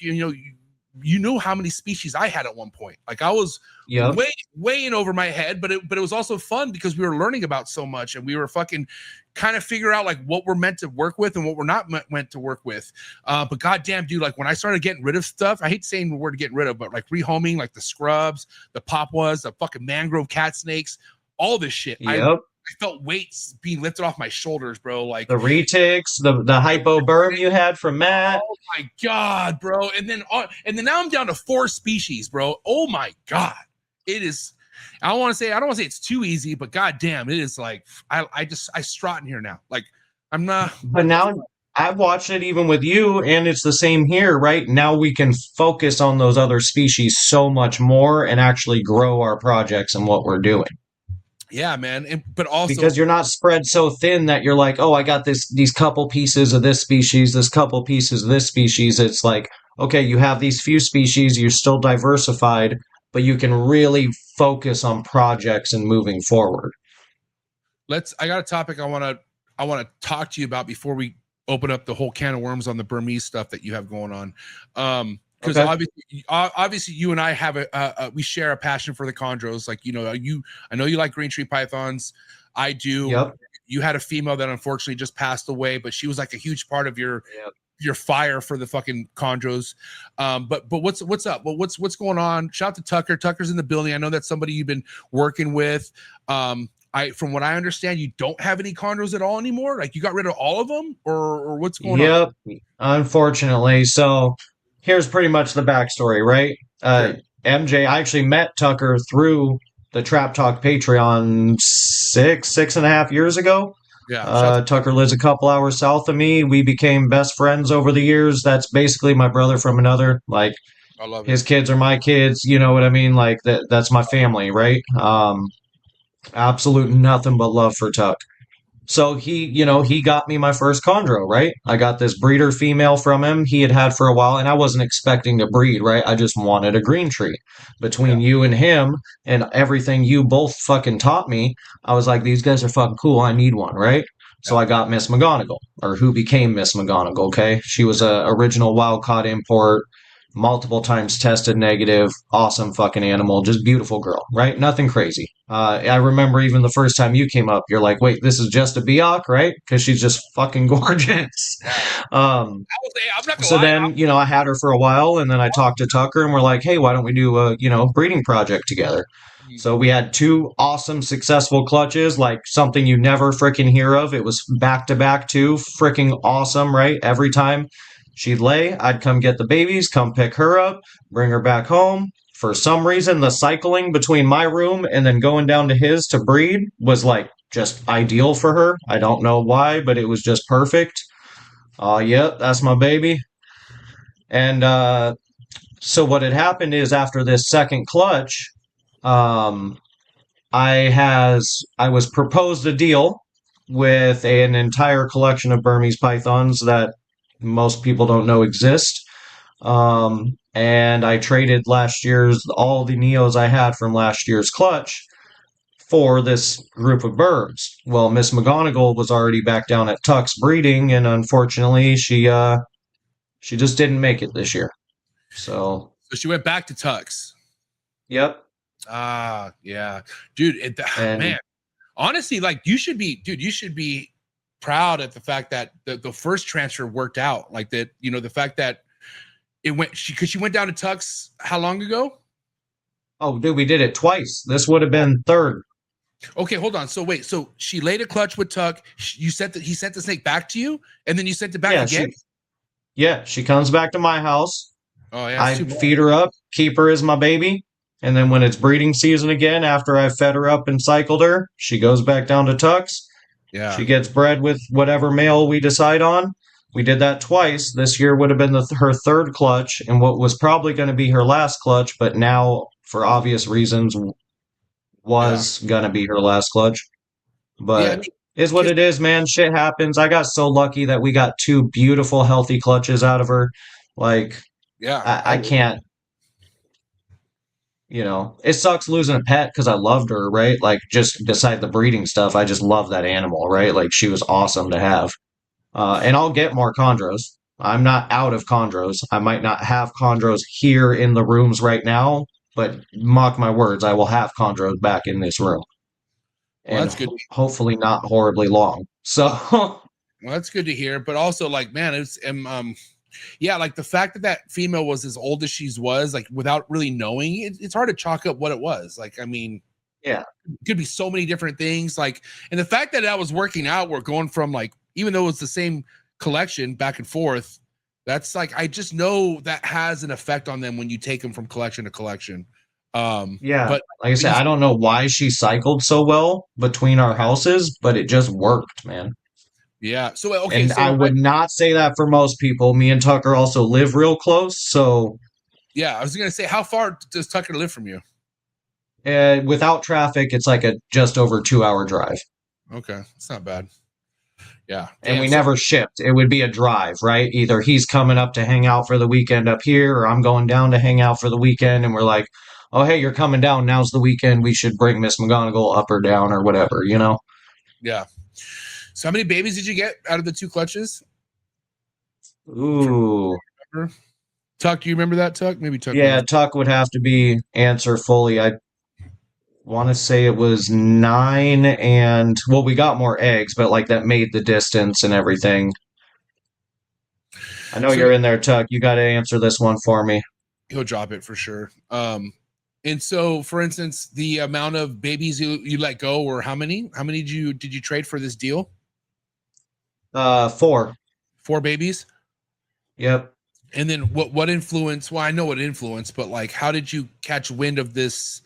you know how many species I had at one point. Like I was Yep. way in over my head, but it was also fun because we were learning about so much, and we were fucking kind of figure out like what we're meant to work with and what we're not meant to work with. But goddamn, dude, like when I started getting rid of stuff, I hate saying the word getting rid of, but like rehoming, like the scrubs, the papuas, the fucking mangrove cat snakes, all this shit. Yep. I felt weights being lifted off my shoulders, bro. Like the retics, the hypoberm you had from Matt. Oh my god, bro! And then now I'm down to 4 species, bro. Oh my god, it is. I don't want to say it's too easy, but goddamn, it is like I strut in here now. Like I'm not. But now I've watched it even with you, and it's the same here, right? Now we can focus on those other species so much more and actually grow our projects and what we're doing. Yeah, man. But also because you're not spread so thin that you're like, oh, I got these couple pieces of this species, this couple pieces of this species. It's like, okay, you have these few species, you're still diversified, but you can really focus on projects and moving forward. I got a topic I want to talk to you about before we open up the whole can of worms on the Burmese stuff that you have going on. Because obviously you and I have we share a passion for the chondros. Like, I know you like green tree pythons. I do. Yep. You had a female that unfortunately just passed away, but she was like a huge part of your fire for the fucking chondros. But what's up? Well, what's going on? Shout out to Tucker. Tucker's in the building. I know that's somebody you've been working with. From what I understand, you don't have any chondros at all anymore. Like you got rid of all of them, or what's going on? Yep. Unfortunately, so. Here's pretty much the backstory, right? Sure. MJ, I actually met Tucker through the Trap Talk Patreon 6.5 years ago. Yeah. Tucker lives a couple hours south of me. We became best friends over the years. That's basically my brother from another. Like, I love his kids are my kids. You know what I mean? Like that's my family, right? Absolute nothing but love for Tuck. So he got me my first chondro, right? I got this breeder female from him he had for a while, and I wasn't expecting to breed, right? I just wanted a green tree. Between you and him and everything you both fucking taught me, I was like, these guys are fucking cool. I need one, right? So I got Miss McGonagall, or who became Miss McGonagall, okay? She was a original wild caught import, multiple times tested negative, awesome fucking animal, just beautiful girl, right? Nothing crazy. I remember even the first time you came up, you're like, wait, this is just a Biak, right? Because she's just fucking gorgeous. I'm not gonna so lie, then, I had her for a while, and then I talked to Tucker, and we're like, hey, why don't we do a, breeding project together? So we had 2 awesome, successful clutches, like something you never freaking hear of. It was back-to-back 2, freaking awesome, right? Every time she'd lay, I'd come get the babies, come pick her up, bring her back home. For some reason, the cycling between my room and then going down to his to breed was like just ideal for her. I don't know why, but it was just perfect. Yep, that's my baby. And so what had happened is after this second clutch, I was proposed a deal with an entire collection of Burmese pythons that most people don't know exist. And I traded all the Neos I had from last year's clutch for this group of birds. Well, Miss McGonagall was already back down at Tuck's breeding, and unfortunately, she just didn't make it this year. So she went back to Tuck's. Yep. Yeah, dude. Man, honestly, like you should be proud at the fact that the first transfer worked out. Like that, the fact that it went because she went down to Tuck's how long ago? Oh, dude, we did it twice. This would have been third. Okay, hold on. So wait, so she laid a clutch with Tuck. He sent the snake back to you, and then you sent it back again. She comes back to my house. Oh yeah, I feed her up, keep her as my baby, and then when it's breeding season again, after I've fed her up and cycled her, she goes back down to Tuck's. Yeah, she gets bred with whatever male we decide on. We did that twice. This year would have been her third clutch, and what was probably going to be her last clutch, but now, for obvious reasons, was going to be her last clutch. But is what it is, man. Shit happens. I got so lucky that we got 2 beautiful, healthy clutches out of her. Like, I can't. It sucks losing a pet because I loved her, right? Like, just beside the breeding stuff, I just love that animal, right? Like, she was awesome to have. And I'll get more chondros. I'm not out of chondros. I might not have chondros here in the rooms right now, but mark my words, I will have chondros back in this room, Well, and that's good. hopefully not horribly long. So Well, that's good to hear. But also, like, man, it's yeah, like the fact that that female was as old as she was, like, without really knowing, it's hard to chalk up what it was. Like, I mean, yeah, it could be so many different things. Like, and the fact that was working out, we're going from like, even though it's the same collection back and forth, that's like, I just know that has an effect on them when you take them from collection to collection. yeah. But Like I said, you, I don't know why she cycled so well between our houses, but it just worked, man. yeah. So okay, And I so would not say that for most people. Me and Tucker also live real close, so yeah, I was gonna say, how far does Tucker live from you? without traffic, it's like a just over 2 hour drive. Okay, it's not bad. Yeah, And damn. we So never shipped. It would be a drive, right? Either he's coming up to hang out for the weekend up here, or I'm going down to hang out for the weekend, and we're like, oh, hey, you're coming down. Now's the weekend. We should bring Miss McGonagall up or down or whatever, you know? yeah. So how many babies did you get out of the two clutches? Ooh. Tuck, do you remember that, Tuck? Maybe Tuck Yeah, knows. Tuck would have to be answer fully. I want to say it was 9, and well, we got more eggs, but like that made the distance and everything. I know So you're in there, Tuck. You got to answer this one for me. he'll drop it for sure. And so, for instance, the amount of babies you let go, or how many? How many did you trade for this deal? 4. 4 babies. Yep. And then what influence? Well, I know what influence, but like, how did you catch wind of this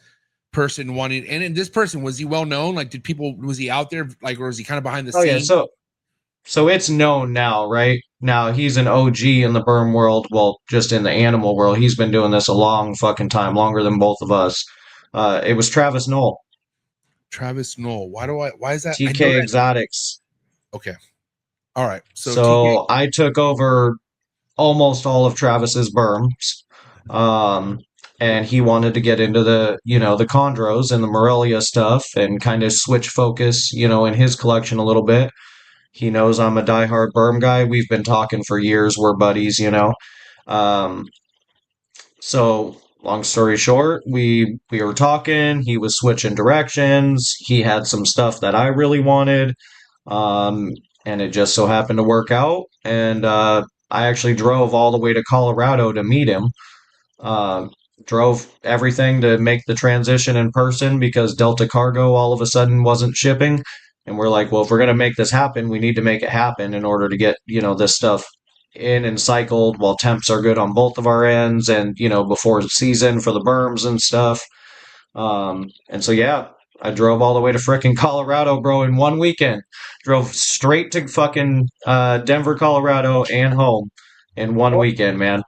person wanting? And this person, was he well known? Like, was he out there? Like, or was he kind of behind the Oh yeah. scene? So it's known now, right? Now he's an OG in the berm world. Well, just in the animal world, he's been doing this a long fucking time, longer than both of us. It was Travis Knoll, Travis Knoll. Why is that? I know TK that. Exotics. Okay. All right. So TK. So I took over almost all of Travis's berms. Um, and he wanted to get into the chondros and the Morelia stuff and kind of switch focus, in his collection a little bit. He knows I'm a diehard berm guy. We've been talking for years. We're buddies. Um, so long story short, we were talking. He was switching directions. He had some stuff that I really wanted. Um, and it just so happened to work out. And I actually drove all the way to Colorado to meet him. Uh, Drove everything to make the transition in person because Delta Cargo all of a sudden wasn't shipping. And we're like, well, if we're going to make this happen, we need to make it happen in order to get, this stuff in and cycled while temps are good on both of our ends and, before season for the berms and stuff. And so, yeah, I drove all the way to frickin' Colorado, bro, in one weekend. Drove straight to fucking Denver, Colorado, and home in one weekend, man.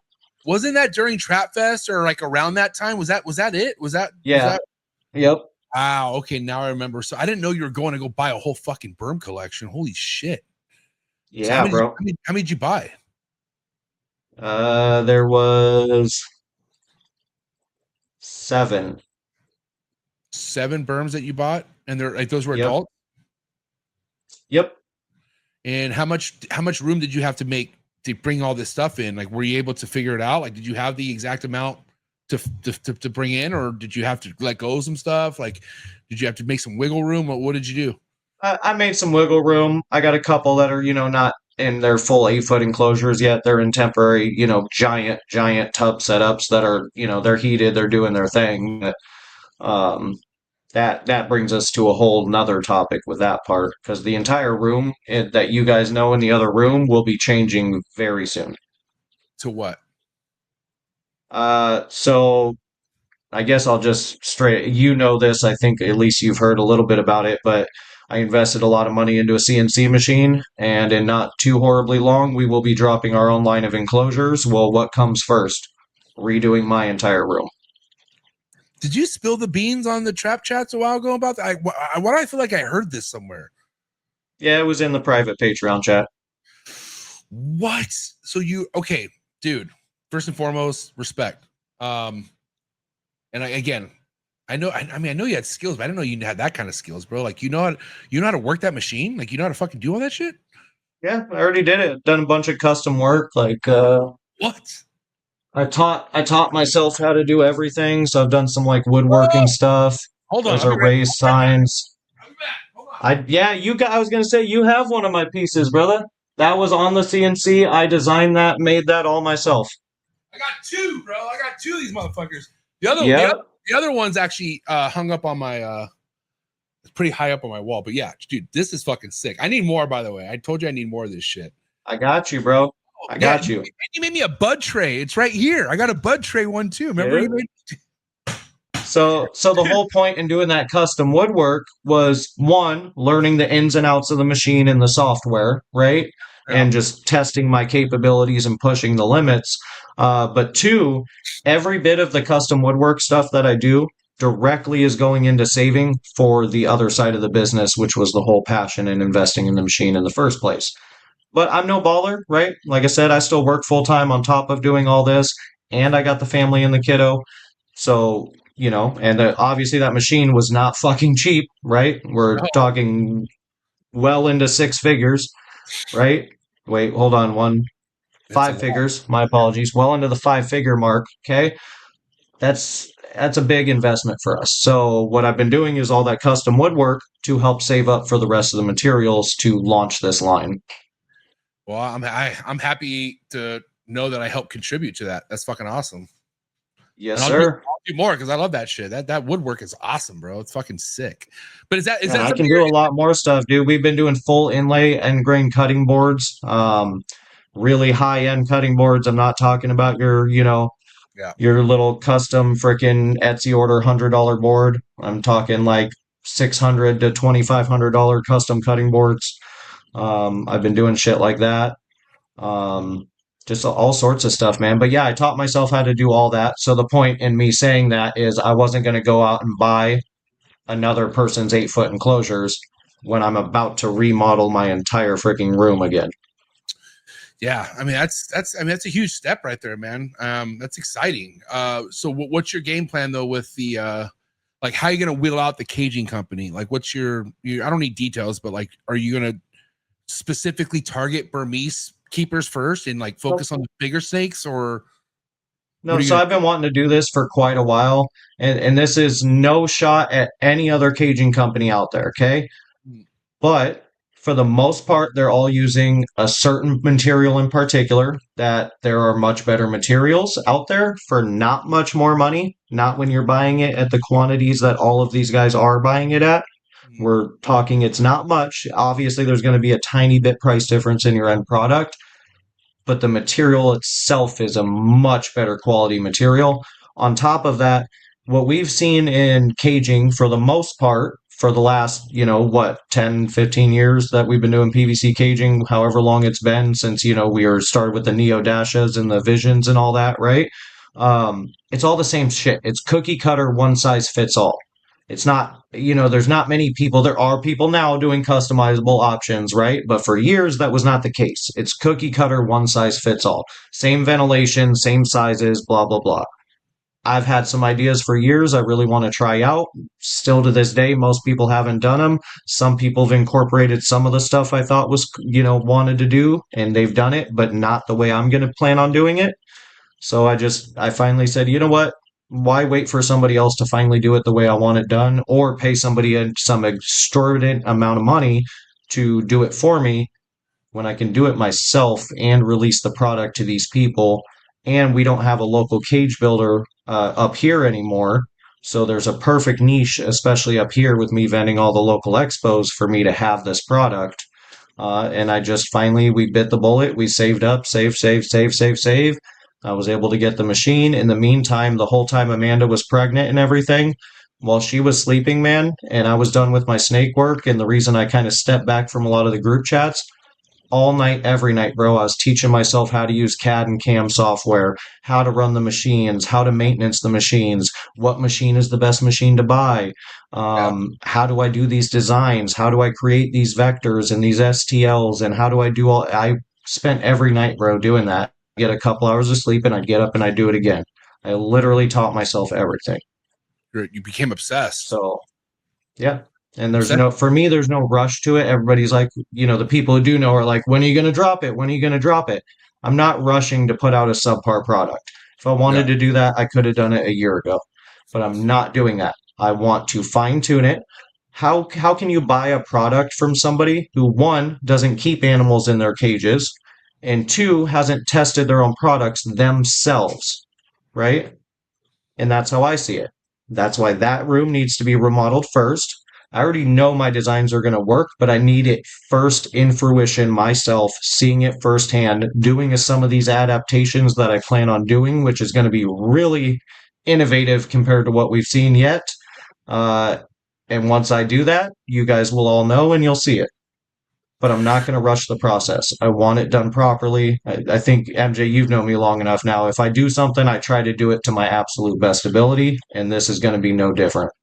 Wasn't that during Trap Fest or like around that time? Was that it? Was Yeah. that Yep. wow, okay, now I remember. So I didn't know you were going to go buy a whole fucking berm collection. Holy shit. So Yeah, bro. how many did you buy? There was 7. 7 berms that you bought, and they're like those were Yep. adult. Yep. And how much room did you have to make to bring all this stuff in? Like, were you able to figure it out? Like, did you have the exact amount to bring in, or did you have to let go of some stuff? Like, did you have to make some wiggle room? What did you do? I made some wiggle room. I got a couple that are, not in their full 8 foot enclosures yet. They're in temporary, giant tub setups that are, they're heated, they're doing their thing. But, that brings us to a whole nother topic with that part because the entire room that you guys know in the other room will be changing very soon. To what? So I guess I'll just straight, this. I think at least you've heard a little bit about it, but I invested a lot of money into a CNC machine, and in not too horribly long, we will be dropping our own line of enclosures. Well, what comes first? Redoing my entire room. Did you spill the beans on the trap chats a while ago about that? Why do I feel like I heard this somewhere? Yeah, it was in the private Patreon chat. What? So okay, dude, first and foremost, respect. And again, I know you had skills, but I didn't know you had that kind of skills, bro. Like, you know how to work that machine? Like, you know how to fucking do all that shit? Yeah, I already did it. Done a bunch of custom work. Like, What? I taught myself how to do everything. So I've done some like woodworking Oh, stuff. hold on. Those I'll be are right back. raised signs. I'll be back. Hold on. I was gonna say you have one of my pieces, brother. That was on the CNC. I designed that, made that all myself. I got two, bro. I got two of these motherfuckers. The other, the Yeah, other, the other one's actually hung up on my it's pretty high up on my wall. But yeah, dude, this is fucking sick. I need more, by the way. I told you I need more of this shit. I got you, bro. Oh, I yeah, got you. you made me a bud tray. It's right here. I got a bud tray one too. Remember Yeah. you made So the whole point in doing that custom woodwork was one, learning the ins and outs of the machine and the software, right? yeah. And just testing my capabilities and pushing the limits. But two, every bit of the custom woodwork stuff that I do directly is going into saving for the other side of the business, which was the whole passion in investing in the machine in the first place. But I'm no baller, right? Like I said, I still work full time on top of doing all this, and I got the family and the kiddo. So, and obviously that machine was not fucking cheap, right? We're No, talking well into six figures, right? Wait, hold on, it's a five lot. figures. My apologies. Well into the 5 figure mark. Okay, that's a big investment for us. So what I've been doing is all that custom woodwork to help save up for the rest of the materials to launch this line. Well, I'm happy to know that I helped contribute to that. That's fucking awesome. Yes, And sir. I'll do more because I love that shit. That woodwork is awesome, bro. It's fucking sick. But is And that I something can do a lot more stuff, dude. We've been doing full inlay and grain cutting boards, really high end cutting boards. I'm not talking about yeah. your little custom freaking Etsy order $100 board. I'm talking like $600 to $2,500 custom cutting boards. I've been doing shit like that. Um, just all sorts of stuff, man. But yeah, I taught myself how to do all that. So the point in me saying that is I wasn't going to go out and buy another person's 8 foot enclosures when I'm about to remodel my entire freaking room again. Yeah, I mean that's a huge step right there, man. That's exciting. So what's your game plan though with the like how are you gonna wheel out the caging company? Like what's your I don't need details, but like are you gonna specifically target Burmese keepers first and like focus on the bigger snakes or what No, are you so gonna I've been wanting to do this for quite a while, and this is no shot at any other caging company out there, okay? do? But for the most part, they're all using a certain material in particular, that there are much better materials out there for not much more money, not when you're buying it at the quantities that all of these guys are buying it at. We're talking it's not much. Obviously, there's going to be a tiny bit price difference in your end product, but the material itself is a much better quality material. On top of that, what we've seen in caging for the most part for the last, 10, 15 years that we've been doing PVC caging, however long it's been since, we were started with the Neo Dashes and the Visions and all that, right? It's all the same shit. It's cookie cutter, one size fits all. It's not, there's not many people. There are people now doing customizable options, right? But for years, that was not the case. It's cookie cutter, one size fits all. Same ventilation, same sizes, blah, blah, blah. I've had some ideas for years I really want to try out. Still to this day, most people haven't done them. Some people have incorporated some of the stuff I thought was, wanted to do, and they've done it, but not the way I'm going to plan on doing it. So I finally said, you know what? Why wait for somebody else to finally do it the way I want it done or pay somebody some exorbitant amount of money to do it for me when I can do it myself and release the product to these people? And we don't have a local cage builder up here anymore. So there's a perfect niche, especially up here with me vending all the local expos for me to have this product. And I just finally, we bit the bullet. We saved up, save. I was able to get the machine. In the meantime, the whole time Amanda was pregnant and everything, while she was sleeping, man, and I was done with my snake work, and the reason I kind of stepped back from a lot of the group chats, all night, every night, bro, I was teaching myself how to use CAD and CAM software, how to run the machines, how to maintenance the machines, what machine is the best machine to buy, Yeah. how do I do these designs, how do I create these vectors and these STLs, and how do I do all. I spent every night, bro, doing that. Get a couple hours of sleep, and I'd get up and I'd do it again. I literally taught myself everything. You became obsessed. So, yeah. And for me, there's no rush to it. Everybody's like, the people who do know are like, when are you going to drop it? When are you going to drop it? I'm not rushing to put out a subpar product. If I wanted Yeah. to do that, I could have done it a year ago, but I'm not doing that. I want to fine tune it. How can you buy a product from somebody who, one, doesn't keep animals in their cages, and two, hasn't tested their own products themselves, right? And that's how I see it. That's why that room needs to be remodeled first. I already know my designs are going to work, but I need it first in fruition myself, seeing it firsthand, doing some of these adaptations that I plan on doing, which is going to be really innovative compared to what we've seen yet. Uh, and once I do that, you guys will all know and you'll see it. But I'm not going to rush the process. I want it done properly. I think, MJ, you've known me long enough now. If I do something, I try to do it to my absolute best ability, and this is going to be no different.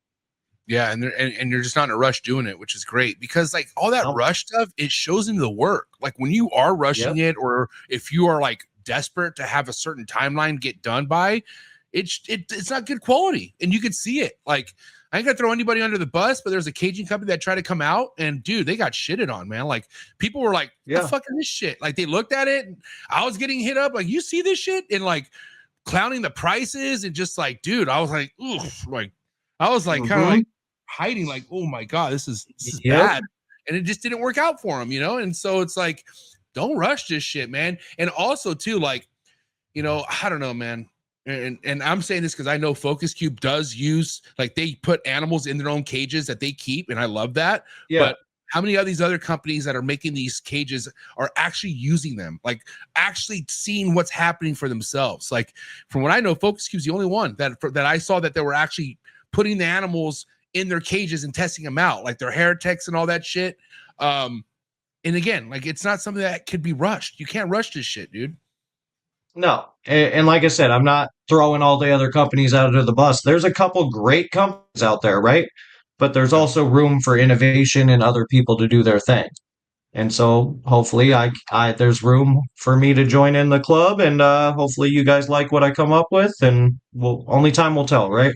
Yeah, and you're just not in a rush doing it, which is great because like all that Nope. rush stuff, it shows into the work. Like when you are rushing it, or if you are like desperate to have a certain timeline get done by, it's not good quality, and you can see it. Like I ain't gonna throw anybody under the bus, but there's a caging company that tried to come out, and dude, they got shitted on, man. Like people were like, "The fuck is this shit?" Like they looked at it, and I was getting hit up, like, "You see this shit?" And like clowning the prices, and just like, dude, I was like, oof, like. I was like kind of like hiding, like, oh my God, this is bad. And it just didn't work out for him, And so it's like, don't rush this shit, man. And also, too, like, I don't know, man. And I'm saying this because I know Focus Cube does use, like, they put animals in their own cages that they keep, and I love that. Yeah. But how many of these other companies that are making these cages are actually using them, like actually seeing what's happening for themselves? Like, from what I know, Focus Cube's the only one that I saw that they were actually putting the animals in their cages and testing them out, like their hair techs and all that shit. And again, like it's not something that could be rushed. You can't rush this shit, dude. No. And like I said, I'm not throwing all the other companies out of the bus. There's a couple great companies out there, right? But there's also room for innovation and other people to do their thing. And so hopefully there's room for me to join in the club, and hopefully you guys like what I come up with, and only time will tell, right?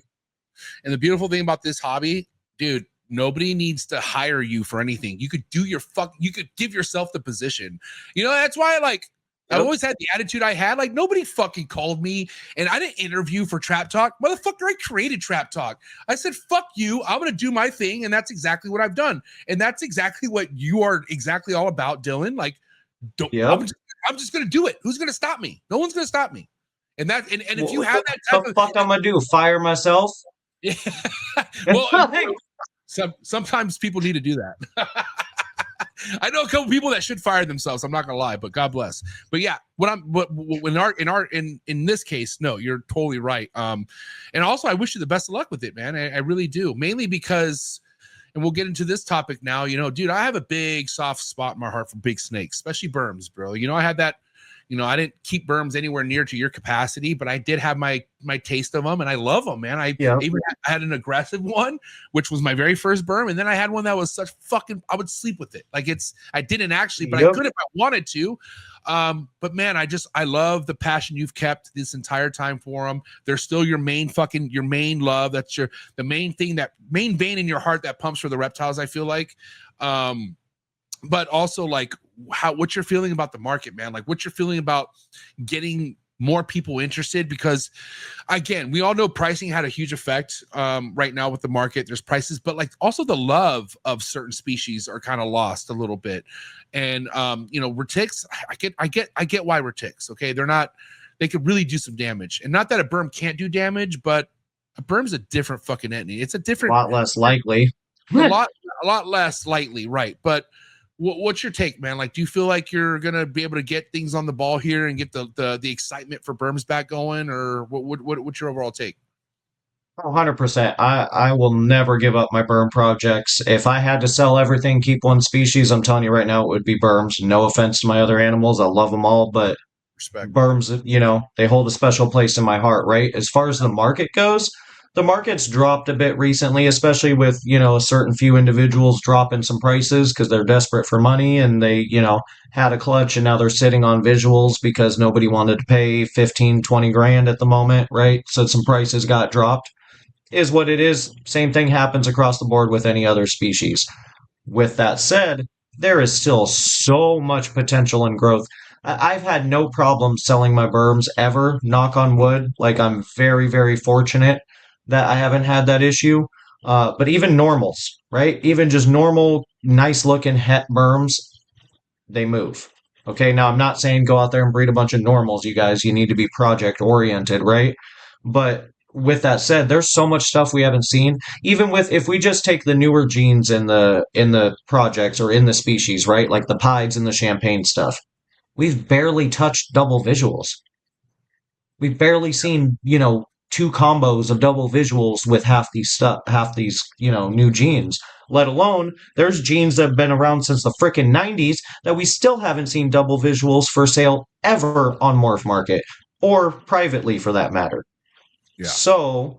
And the beautiful thing about this hobby, dude, nobody needs to hire you for anything. You could do you could give yourself the position. That's why I always had the attitude I had. Like nobody fucking called me and I didn't interview for Trap Talk. Motherfucker, I created Trap Talk. I said, fuck you. I'm going to do my thing. And that's exactly what I've done. And that's exactly what you are exactly all about, Dillon. Like, I'm just going to do it. Who's going to stop me? No one's going to stop me. And if you have that type of fuck I'm going to do, fire myself? Yeah. Well, sometimes people need to do that. I know a couple people that should fire themselves. I'm not gonna lie, but God bless. But yeah, in this case, no, you're totally right. And also I wish you the best of luck with it, man. I really do. Mainly because, and we'll get into this topic now. Dude, I have a big soft spot in my heart for big snakes, especially Burms, bro. I had that. I didn't keep Burms anywhere near to your capacity, but I did have my taste of them, and I love them, man. I had an aggressive one, which was my very first Burm, and then I had one that was such fucking. I would sleep with it. Like I didn't actually, but I could if I wanted to. But man, I love the passion you've kept this entire time for them. They're still your main love. That's the main thing, that main vein in your heart that pumps for the reptiles. I feel like. But also like what you're feeling about the market, man. Like what you're feeling about getting more people interested, because again, we all know pricing had a huge effect right now with the market. There's prices, but like also the love of certain species are kind of lost a little bit. And retics, I get why retics, okay? They could really do some damage. And not that a Burm can't do damage, but a Burm's a different fucking entity. It's a lot less likely. a lot less lightly, right? But what's your take, man? Like, do you feel like you're gonna be able to get things on the ball here and get the excitement for Burms back going, or what's your overall take? 100%. I will never give up my Burm projects. If I had to sell everything, keep one species, I'm telling you right now, it would be Burms. No offense to my other animals, I love them all, but respect. Burms, they hold a special place in my heart, right? As far as the market goes, the market's dropped a bit recently, especially with, a certain few individuals dropping some prices because they're desperate for money, and they, had a clutch and now they're sitting on visuals because nobody wanted to pay 15, 20 grand at the moment, right? So some prices got dropped. is what it is. Same thing happens across the board with any other species. With that said, there is still so much potential and growth. I've had no problem selling my berms ever, knock on wood. Like, I'm very, very fortunate that I haven't had that issue. But even normals, right? Even just normal, nice looking het berms, they move. Okay, now I'm not saying go out there and breed a bunch of normals, you guys. You need to be project oriented, right? But with that said, there's so much stuff we haven't seen. Even with if we just take the newer genes in the projects or in the species, right? Like the pieds and the champagne stuff. We've barely touched double visuals. We've barely seen, two combos of double visuals with half these, new genes. Let alone there's genes that have been around since the frickin' 90s that we still haven't seen double visuals for sale ever on Morph Market or privately for that matter. Yeah. So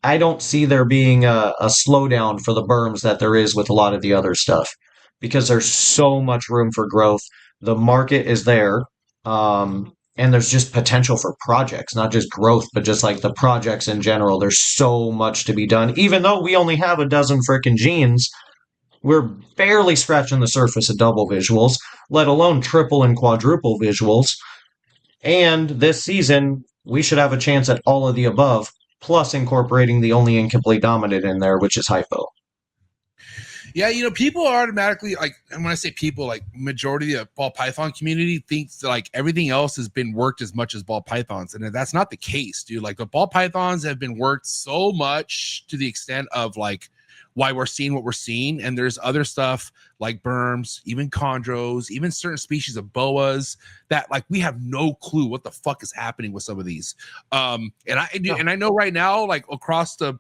I don't see there being a slowdown for the berms that there is with a lot of the other stuff because there's so much room for growth. The market is there. And there's just potential for projects, not just growth, but just like the projects in general. There's so much to be done. Even though we only have a dozen frickin' genes, we're barely scratching the surface of double visuals, let alone triple and quadruple visuals. And this season, we should have a chance at all of the above, plus incorporating the only incomplete dominant in there, which is hypo. Yeah, people are automatically like, and when I say people, like majority of the ball python community thinks that like everything else has been worked as much as ball pythons, and that's not the case, dude. Like the ball pythons have been worked so much to the extent of like why we're seeing what we're seeing, and there's other stuff like berms, even chondros, even certain species of boas that like we have no clue what the fuck is happening with some of these. And I know right now, like across the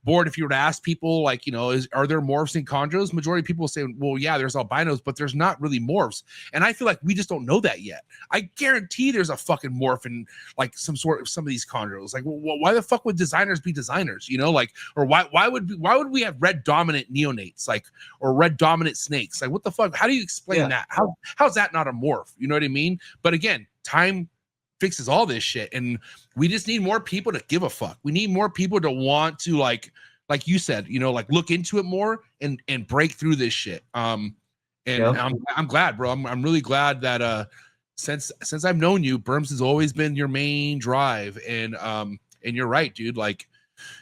board, if you were to ask people like, are there morphs in chondros, majority of people will say, well, yeah, there's albinos, but there's not really morphs. And I feel like we just don't know that yet. I guarantee there's a fucking morph in like some of these chondros. Like, well, why the fuck would designers be designers, or why would we have red dominant neonates, like, or red dominant snakes? Like, what the fuck? How do you explain that? How's that not a morph? You know what I mean? But again, time fixes all this shit, and we just need more people to give a fuck. We need more people to want to like you said, like look into it more and break through this shit. I'm glad, bro. I'm really glad that since I've known you, Burms has always been your main drive, and you're right, dude. Like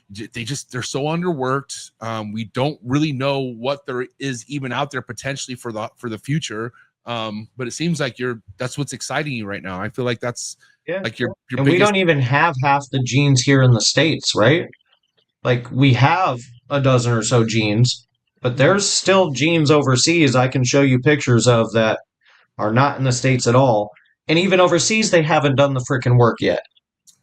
they're so underworked. We don't really know what there is even out there potentially for the future. But it seems like that's what's exciting you right now. I feel like that's like your and we don't even have half the genes here in the States, right? Like we have a dozen or so genes, but there's still genes overseas I can show you pictures of that are not in the States at all. And even overseas, they haven't done the freaking work yet.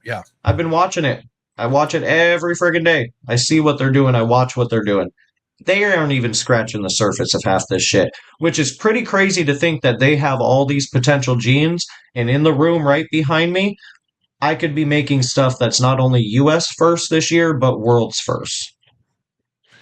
Yeah. I've been watching it. I watch it every friggin' day. I see what they're doing. I watch what they're doing. They aren't even scratching the surface of half this shit, which is pretty crazy to think that they have all these potential genes, and in the room right behind me, I could be making stuff that's not only US first this year, but world's first.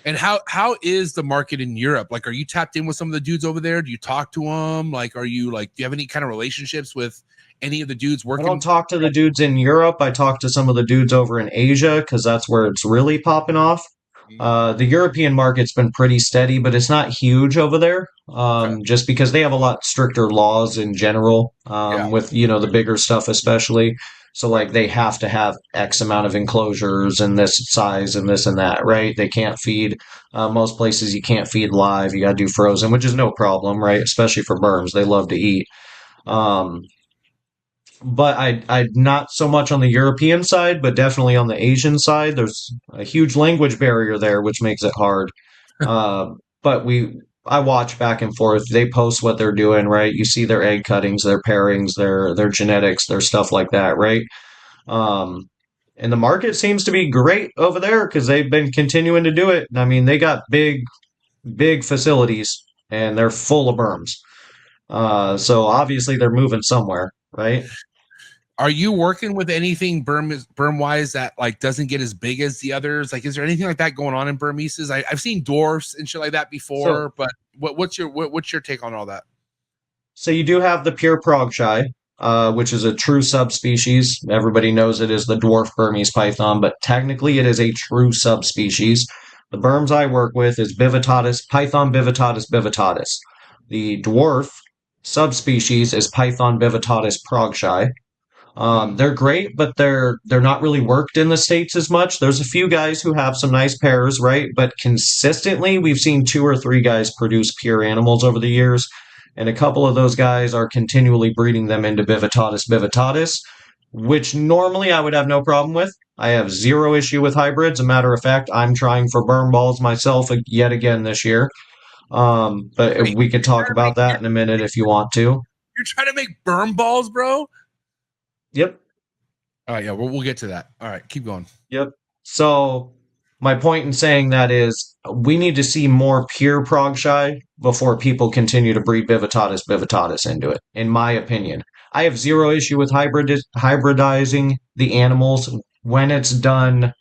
And how is the market in Europe? Like, are you tapped in with some of the dudes over there? Do you talk to them? Like, do you have any kind of relationships with any of the dudes working? I don't talk to the dudes in Europe. I talk to some of the dudes over in Asia because that's where it's really popping off. The European market's been pretty steady, but it's not huge over there. Just because they have a lot stricter laws in general, with the bigger stuff especially. So like they have to have X amount of enclosures and this size and this and that, right? They can't feed. Most places you can't feed live. You got to do frozen, which is no problem, right? Especially for berms, they love to eat. But I not so much on the European side, but definitely on the Asian side. There's a huge language barrier there, which makes it hard. But I watch back and forth. They post what they're doing, right? You see their egg cuttings, their pairings, their genetics, their stuff like that, right? And the market seems to be great over there because they've been continuing to do it. I mean, they got big facilities and they're full of berms. So obviously they're moving somewhere, right? Are you working with anything berm wise that like doesn't get as big as the others? Like, is there anything like that going on in Burmeses? I've seen dwarfs and shit like that before, but what's your take on all that? So you do have the pure prog shy, which is a true subspecies. Everybody knows it is the dwarf Burmese python, but technically it is a true subspecies. The Burms I work with is Bivitatus, Python bivitatus bivitatus. The dwarf subspecies is Python bivitatus progshi. They're great, but they're not really worked in the States as much. There's a few guys who have some nice pairs, right? But consistently, we've seen 2 or 3 guys produce pure animals over the years, and a couple of those guys are continually breeding them into Bivitatus bivitatus, which normally I would have no problem with. I have zero issue with hybrids. A matter of fact, I'm trying for burn balls myself yet again this year. But Wait, we could talk about that in a minute if you want to. you're trying to make burn balls, bro? Yep. All right, yeah, we'll get to that. All right, keep going. Yep. So my point in saying that is we need to see more pure progshi before people continue to breed Bivitatus bivitatus into it, in my opinion. I have zero issue with hybridizing the animals when it's done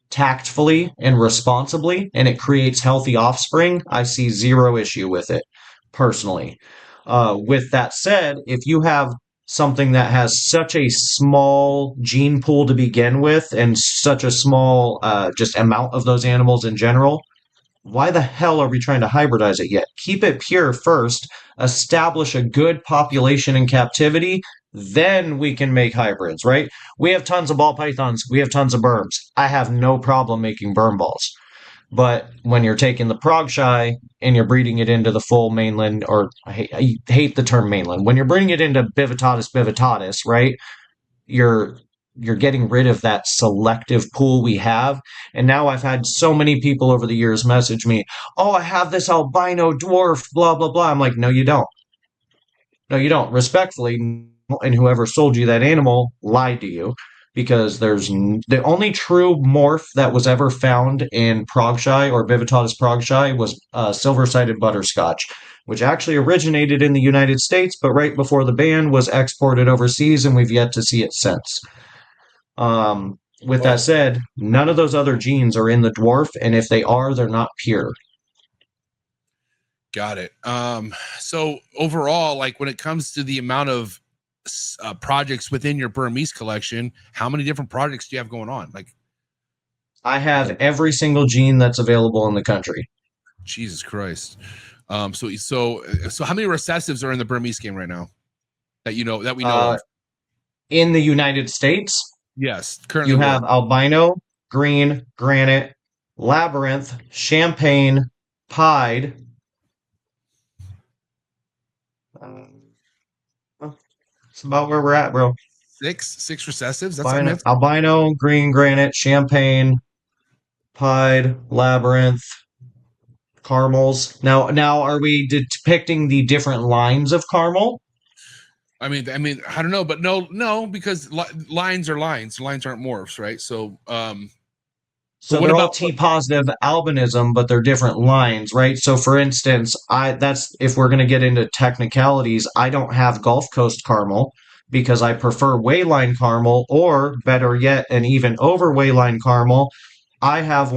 tactfully and responsibly and it creates healthy offspring. I see zero issue with it personally. With that said, if you have something that has such a small gene pool to begin with and such a small just amount of those animals in general, why the hell are we trying to hybridize it yet? Keep it pure first, establish a good population in captivity, then we can make hybrids, right? We have tons of ball pythons, we have tons of burms. I have no problem making burm balls. But when you're taking the progshi and you're breeding it into the full mainland, or I hate the term mainland, when you're breeding it into Bivitatus bivitatus, right? You're getting rid of that selective pool we have. And now I've had so many people over the years message me, "Oh, I have this albino dwarf, blah blah blah." I'm like, "No, you don't. No, you don't." Respectfully, and whoever sold you that animal lied to you, because the only true morph that was ever found in progshi or Bivitatus progshi was silver-sided butterscotch, which actually originated in the United States, but right before the ban was exported overseas, and we've yet to see it since. With that said, none of those other genes are in the dwarf, and if they are, they're not pure. Got it. So overall, like when it comes to the amount of projects within your Burmese collection, how many different projects do you have going on? Like, I have every single gene that's available in the country. Jesus Christ. So how many recessives are in the Burmese game right now that we know of? In the United States, Yes, currently you have albino, green, granite, labyrinth, champagne, pied. It's about where we're at, bro. Six recessives. That's albino, green, granite, champagne, pied, labyrinth, caramels. Now, are we depicting the different lines of caramel? I mean, I don't know, but no, because lines are lines. Lines aren't morphs, right? So, so they're all T positive albinism, but they're different lines, right? So, for instance, that's if we're going to get into technicalities, I don't have Gulf Coast caramel because I prefer Wayline caramel, or better yet, and even over Wayline caramel, I have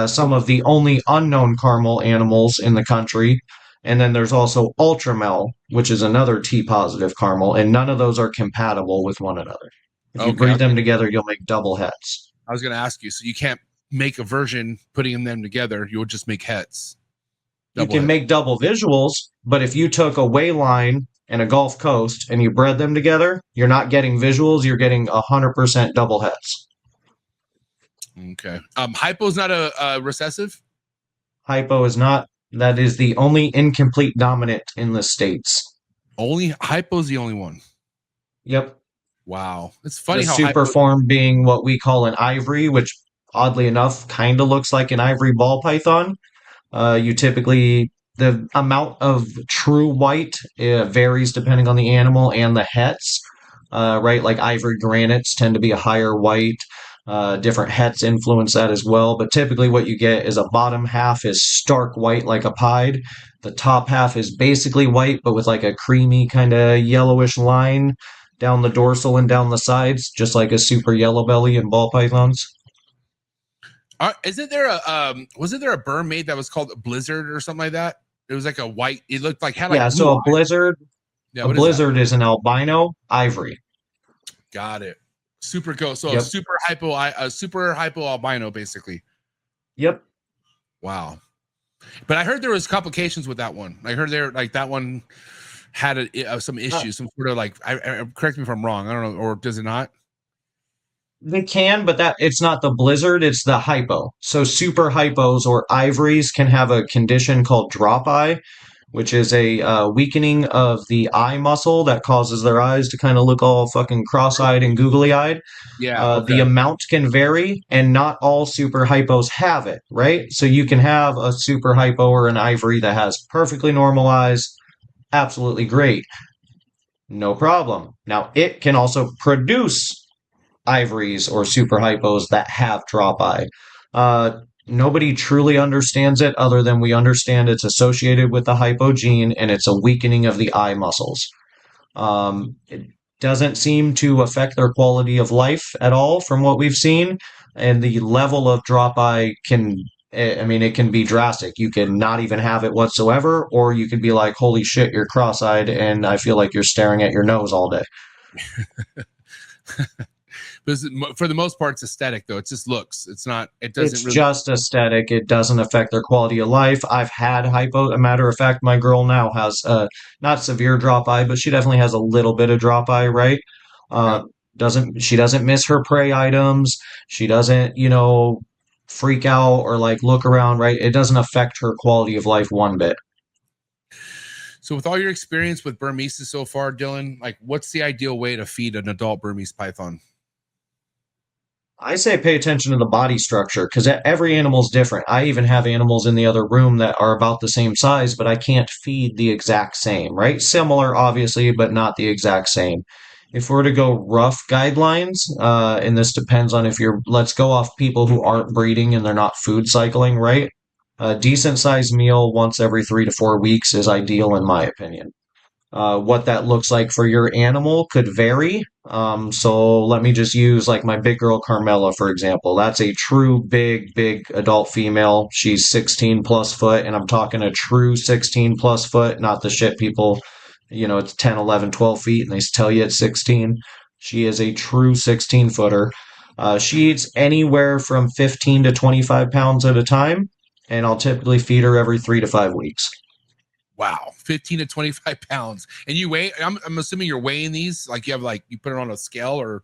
some of the only unknown caramel animals in the country. And then there's also Ultramel, which is another T positive caramel, and none of those are compatible with one another. If you breed them together, you'll make double hets. I was going to ask you, so you can't make a version putting them together, you'll just make hets. You can make double visuals, but if you took a Wayline and a Gulf Coast and you bred them together, you're not getting visuals, you're getting 100% double hets. Okay. Hypo's not a recessive? Hypo is not. That is the only incomplete dominant in the States. Hypo's the only one. Yep. Wow. It's funny how super form being what we call an ivory, which oddly enough kind of looks like an ivory ball python. You typically, the amount of true white varies depending on the animal and the hets, right? Like ivory granites tend to be a higher white. Different hets influence that as well, but typically what you get is a bottom half is stark white like a pied. The top half is basically white, but with like a creamy kind of yellowish line down the dorsal and down the sides, just like a super yellow belly in ball pythons. Wasn't there a Burmese that was called Blizzard or something like that? It was like a white. It looked like a blizzard. Yeah, A what is that? blizzard is an albino ivory. Got it. Super go. So Yep. a super hypo albino, basically. Yep. Wow. But I heard there was complications with that one. I heard there like that one had some issues, some sort of like. Correct me if I'm wrong. I don't know, or does it not? They can, but that it's not the blizzard, it's the hypo. So super hypos or ivories can have a condition called drop eye, which is a weakening of the eye muscle that causes their eyes to kind of look all fucking cross-eyed and googly-eyed. Yeah. The Okay. amount can vary, and not all super hypos have it, right? So you can have a super hypo or an ivory that has perfectly normal eyes, absolutely great, no problem. Now, it can also produce ivories or super hypos that have drop eye. Nobody truly understands it other than we understand it's associated with the hypo gene and it's a weakening of the eye muscles. It doesn't seem to affect their quality of life at all from what we've seen. And the level of drop eye I mean, it can be drastic. You can not even have it whatsoever, or you could be like, holy shit, you're cross eyed and I feel like you're staring at your nose all day. But for the most part, it's aesthetic, though. It just looks. It's not. It doesn't It's really. just aesthetic. It doesn't affect their quality of life. I've had hypo. A matter of fact, my girl now has not severe drop eye, but she definitely has a little bit of drop eye, right? Yeah. Uh, doesn't she doesn't miss her prey items. She doesn't, freak out or like look around, right? It doesn't affect her quality of life one bit. So, with all your experience with Burmese so far, Dillon, like, what's the ideal way to feed an adult Burmese python? I say pay attention to the body structure because every animal's different. I even have animals in the other room that are about the same size, but I can't feed the exact same, right? Similar, obviously, but not the exact same. If we're to go rough guidelines, and this depends on if let's go off people who aren't breeding and they're not food cycling, right? A decent sized meal once every 3 to 4 weeks is ideal, in my opinion. What that looks like for your animal could vary. So let me just use like my big girl Carmela, for example. That's a true big adult female. She's 16 plus foot, and I'm talking a true 16 plus foot, not the shit people, it's 10, 11, 12 feet, and they tell you it's 16. She is a true 16 footer. She eats anywhere from 15 to 25 pounds at a time, and I'll typically feed her every 3 to 5 weeks. Wow, 15 to 25 pounds. And you weigh? I'm assuming you're weighing these. Like you have you put it on a scale or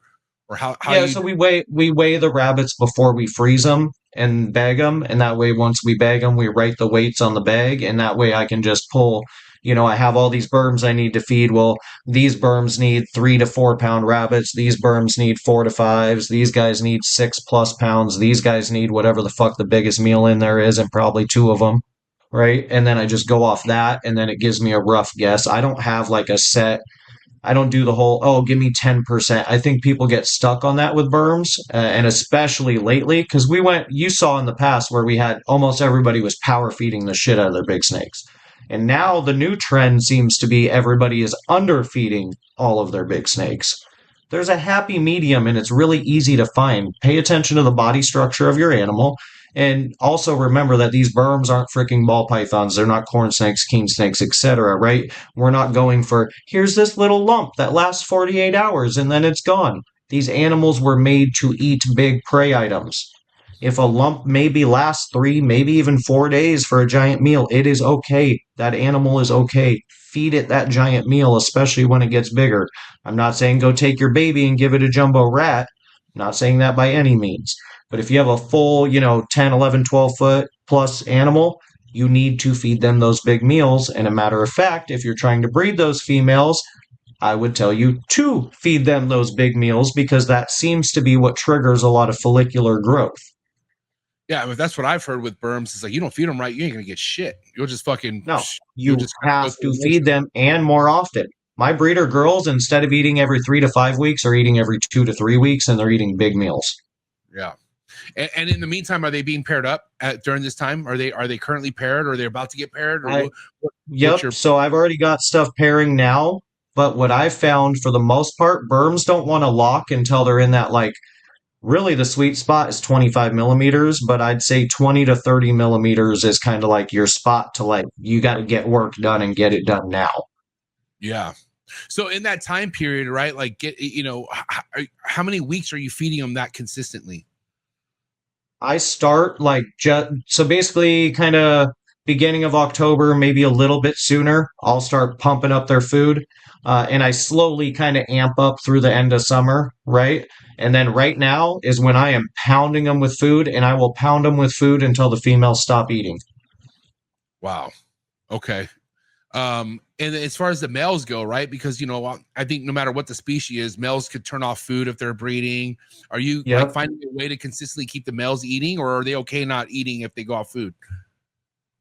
how Yeah, you? so we weigh the rabbits before we freeze them and bag them, and that way once we bag them, we write the weights on the bag, and that way I can just pull. I have all these berms I need to feed. Well, these berms need 3 to 4 pound rabbits. These berms need 4 to 5s. These guys need 6 plus pounds. These guys need whatever the fuck the biggest meal in there is, and probably two of them, right? And then I just go off that, and then it gives me a rough guess. I don't have like a set. I don't do the whole, oh, give me 10%. I think people get stuck on that with berms, and especially lately, because you saw in the past where we had almost everybody was power feeding the shit out of their big snakes. And now the new trend seems to be everybody is underfeeding all of their big snakes. There's a happy medium, and it's really easy to find. Pay attention to the body structure of your animal. And also remember that these berms aren't freaking ball pythons. They're not corn snakes, king snakes, etc., right? We're not going for, here's this little lump that lasts 48 hours and then it's gone. These animals were made to eat big prey items. If a lump maybe lasts 3, maybe even 4 days for a giant meal, it is okay. That animal is okay. Feed it that giant meal, especially when it gets bigger. I'm not saying go take your baby and give it a jumbo rat. I'm not saying that by any means. But if you have a full, 10, 11, 12 foot plus animal, you need to feed them those big meals. And a matter of fact, if you're trying to breed those females, I would tell you to feed them those big meals because that seems to be what triggers a lot of follicular growth. Yeah, but that's what I've heard with berms. It's like you don't feed them right, you ain't gonna get shit. You'll just fucking. No, You'll you just kind of go have through to the feed motions. them and more often. My breeder girls, instead of eating every 3 to 5 weeks, are eating every 2 to 3 weeks, and they're eating big meals. Yeah. And in the meantime, are they being paired up during this time? Are they currently paired, or are they about to get paired, or I what's Yep. your? So I've already got stuff pairing now, but what I've found for the most part, berms don't want to lock until they're in that like really the sweet spot is 25 millimeters, but I'd say 20 to 30 millimeters is kind of like your spot to like you got to get work done and get it done now. Yeah. So in that time period, right? Like, how many weeks are you feeding them that consistently? I start like so basically kind of beginning of October, maybe a little bit sooner. I'll start pumping up their food, and I slowly kind of amp up through the end of summer, right? And then right now is when I am pounding them with food, and I will pound them with food until the females stop eating. Wow. Okay. And as far as the males go, right? Because I think no matter what the species is, males could turn off food if they're breeding. Are you like Yep. finding a way to consistently keep the males eating, or are they okay not eating if they go off food?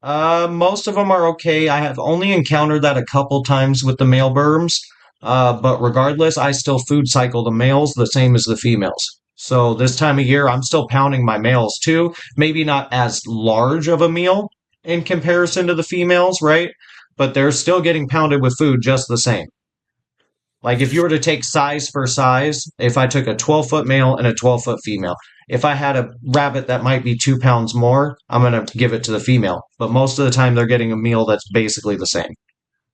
Most of them are okay. I have only encountered that a couple times with the male berms. But regardless, I still food cycle the males the same as the females. So this time of year, I'm still pounding my males too. Maybe not as large of a meal in comparison to the females, right? But they're still getting pounded with food just the same. Like if you were to take size for size, if I took a 12-foot male and a 12-foot female, if I had a rabbit that might be 2 pounds more, I'm going to give it to the female. But most of the time, they're getting a meal that's basically the same.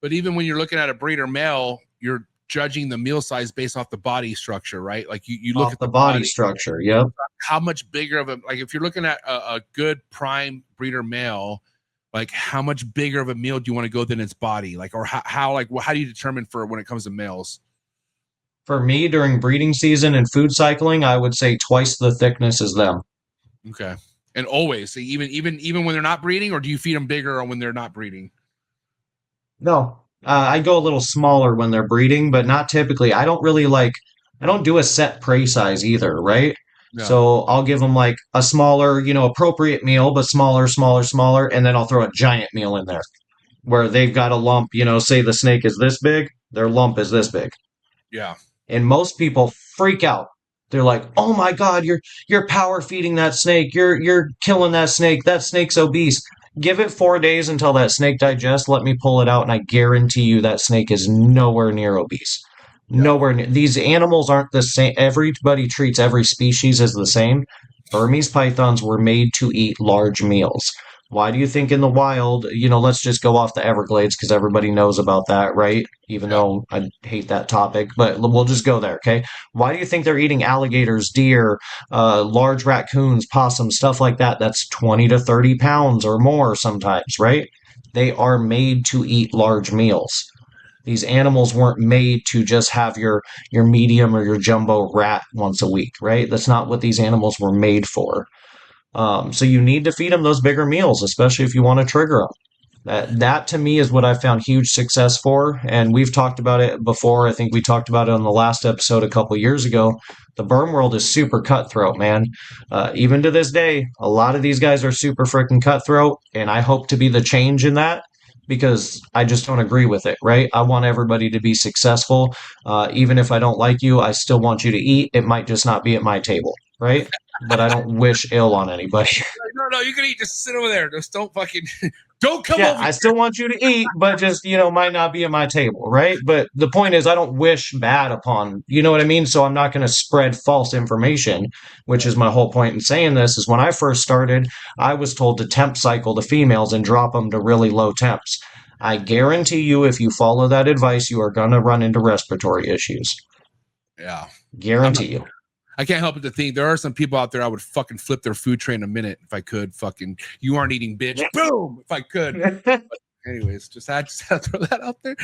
But even when you're looking at a breeder male, you're judging the meal size based off the body structure, right? Like you look Off at the the body body, structure. Yep. how much bigger of a, like if you're looking at a good prime breeder male, like how much bigger of a meal do you want to go than its body? Like, or how do you determine for when it comes to males? For me, during breeding season and food cycling, I would say twice the thickness as them. Okay. And always, so even when they're not breeding, or do you feed them bigger when they're not breeding? No, I go a little smaller when they're breeding, but not typically. I don't do a set prey size either, right? Yeah. So I'll give them like a smaller, appropriate meal, but smaller, smaller, smaller, and then I'll throw a giant meal in there where they've got a lump, say the snake is this big, their lump is this big. Yeah. And most people freak out. They're like, "Oh my God, you're power feeding that snake. You're killing that snake. That snake's obese." Give it 4 days until that snake digests. Let me pull it out, and I guarantee you that snake is nowhere near obese. Yeah. Nowhere near. These animals aren't the same. Everybody treats every species as the same. Burmese pythons were made to eat large meals. Why do you think in the wild, let's just go off the Everglades because everybody knows about that, right? Even Yeah. though I hate that topic, but we'll just go there, okay? Why do you think they're eating alligators, deer, large raccoons, possums, stuff like that? That's 20 to 30 pounds or more sometimes, right? They are made to eat large meals. These animals weren't made to just have your medium or your jumbo rat once a week, right? That's not what these animals were made for. So you need to feed them those bigger meals, especially if you want to trigger them. That to me is what I found huge success for, and we've talked about it before. I think we talked about it on the last episode a couple years ago. The berm world is super cutthroat, man. Even to this day, a lot of these guys are super freaking cutthroat, and I hope to be the change in that because I just don't agree with it, right? I want everybody to be successful. Even if I don't like you, I still want you to eat. It might just not be at my table, right? But I don't wish ill on anybody. No, you can eat. Just sit over there. Just don't fucking don't come Yeah, over I here. still want you to eat, but just, might not be at my table, right? But the point is, I don't wish bad upon, you know what I mean? So I'm not going to spread false information, which is my whole point in saying this is when I first started, I was told to temp cycle the females and drop them to really low temps. I guarantee you, if you follow that advice, you are going to run into respiratory issues. Yeah. Guarantee you. I can't help but to think there are some people out there I would fucking flip their food tray in a minute if I could. Fucking, you aren't eating, bitch. Boom, if I could. But anyways, just had to throw that out there.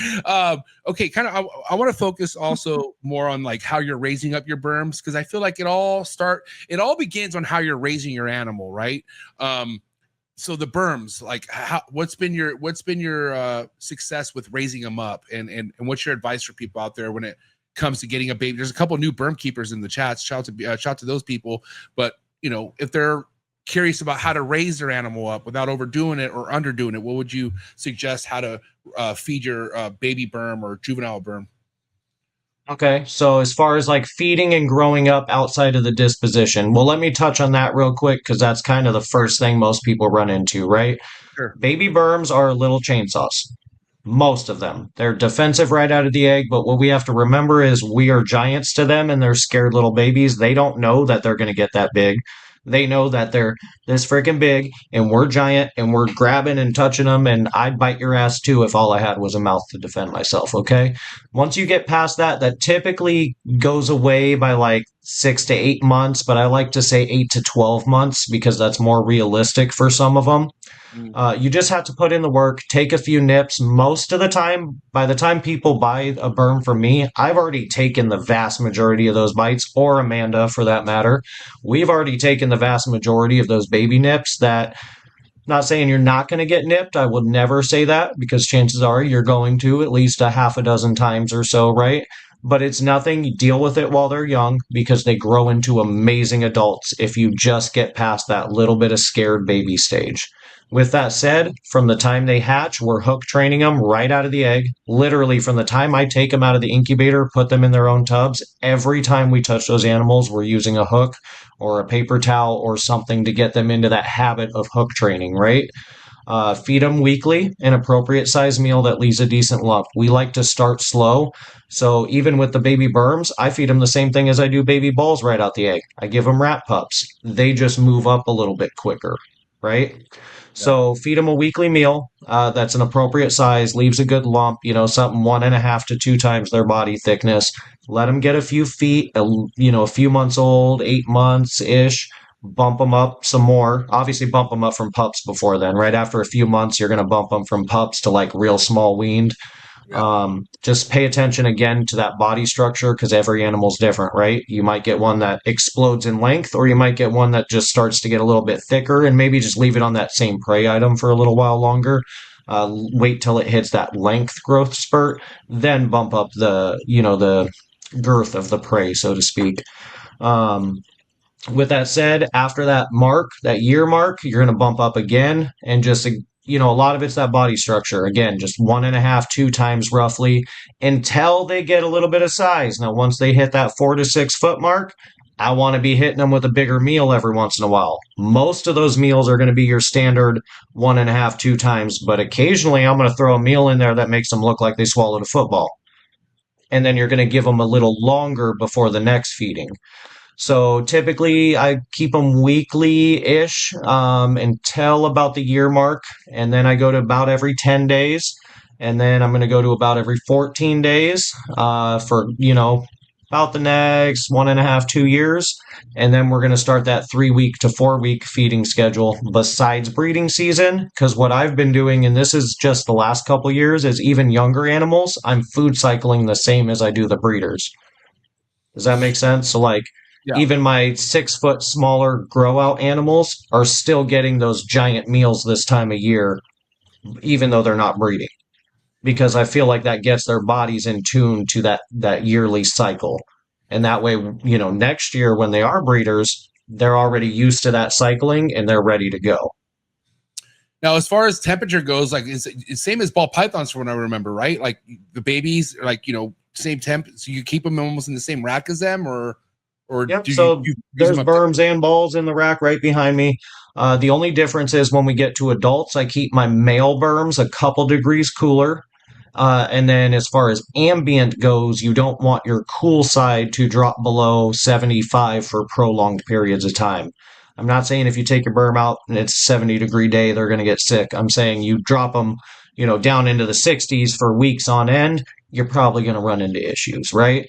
Okay, kind of. I want to focus also more on like how you're raising up your berms because I feel like it all begins on how you're raising your animal, right? So the berms, like, what's been your success with raising them up, and what's your advice for people out there when it comes to getting a baby? There's a couple new berm keepers in the chats. Shout to those people. But if they're curious about how to raise their animal up without overdoing it or underdoing it, what would you suggest how to feed your baby berm or juvenile berm? Okay, so as far as like feeding and growing up outside of the disposition, well, let me touch on that real quick because that's kind of the first thing most people run into, right? Sure. Baby berms are little chainsaws. Most of them. They're defensive right out of the egg, but what we have to remember is we are giants to them and they're scared little babies. They don't know that they're going to get that big. They know that they're this freaking big and we're giant and we're grabbing and touching them, and I'd bite your ass too if all I had was a mouth to defend myself, okay? Once you get past that, that typically goes away by like 6 to 8 months, but I like to say 8 to 12 months because that's more realistic for some of them. Mm. You just have to put in the work, take a few nips. Most of the time, by the time people buy a berm from me, I've already taken the vast majority of those bites, or Amanda for that matter. We've already taken the vast majority of those baby nips. That, not saying you're not going to get nipped. I would never say that because chances are you're going to at least a half a dozen times or so, right? But it's nothing. You deal with it while they're young because they grow into amazing adults if you just get past that little bit of scared baby stage. With that said, from the time they hatch, we're hook training them right out of the egg. Literally, from the time I take them out of the incubator, put them in their own tubs, every time we touch those animals, we're using a hook or a paper towel or something to get them into that habit of hook training, right? Feed them weekly, an appropriate size meal that leaves a decent lump. We like to start slow. So even with the baby berms, I feed them the same thing as I do baby balls right out the egg. I give them rat pups. They just move up a little bit quicker, right? Yeah. So feed them a weekly meal that's an appropriate size, leaves a good lump, something 1.5 to 2 times their body thickness. Let them get a few feet, a few months old, 8 months ish. Bump them up some more. Obviously, bump them up from pups before then. Right after a few months, you're going to bump them from pups to like real small weaned. Yeah. Just pay attention again to that body structure because every animal's different, right? You might get one that explodes in length, or you might get one that just starts to get a little bit thicker, and maybe just leave it on that same prey item for a little while longer. Wait till it hits that length growth spurt, then bump up the girth of the prey, so to speak. Um, with that said, after that year mark, you're going to bump up again and just, a lot of it's that body structure. Again, just 1.5, 2 times roughly until they get a little bit of size. Now, once they hit that 4 to 6 foot mark, I want to be hitting them with a bigger meal every once in a while. Most of those meals are going to be your standard 1.5, 2 times, but occasionally I'm going to throw a meal in there that makes them look like they swallowed a football. And then you're going to give them a little longer before the next feeding. So typically I keep them weekly-ish until about the year mark, and then I go to about every 10 days, and then I'm going to go to about every 14 days for, about the next 1.5, 2 years, and then we're going to start that 3 week to 4 week feeding schedule besides breeding season, because what I've been doing, and this is just the last couple years, is even younger animals, I'm food cycling the same as I do the breeders. Does that make sense? So like, Yeah. even my 6 foot smaller grow out animals are still getting those giant meals this time of year, even though they're not breeding, because I feel like that gets their bodies in tune to that yearly cycle. And that way, next year when they are breeders, they're already used to that cycling and they're ready to go. Now, as far as temperature goes, like it's same as ball pythons from what I remember, right? Like the babies are like, same temp. So you keep them almost in the same rack as them, or Yep. do So you there's berms and balls in the rack right behind me. The only difference is when we get to adults, I keep my male berms a couple degrees cooler. And then as far as ambient goes, you don't want your cool side to drop below 75 for prolonged periods of time. I'm not saying if you take your berm out and it's a 70-degree day, they're going to get sick. I'm saying you drop them, down into the 60s for weeks on end, you're probably going to run into issues, right?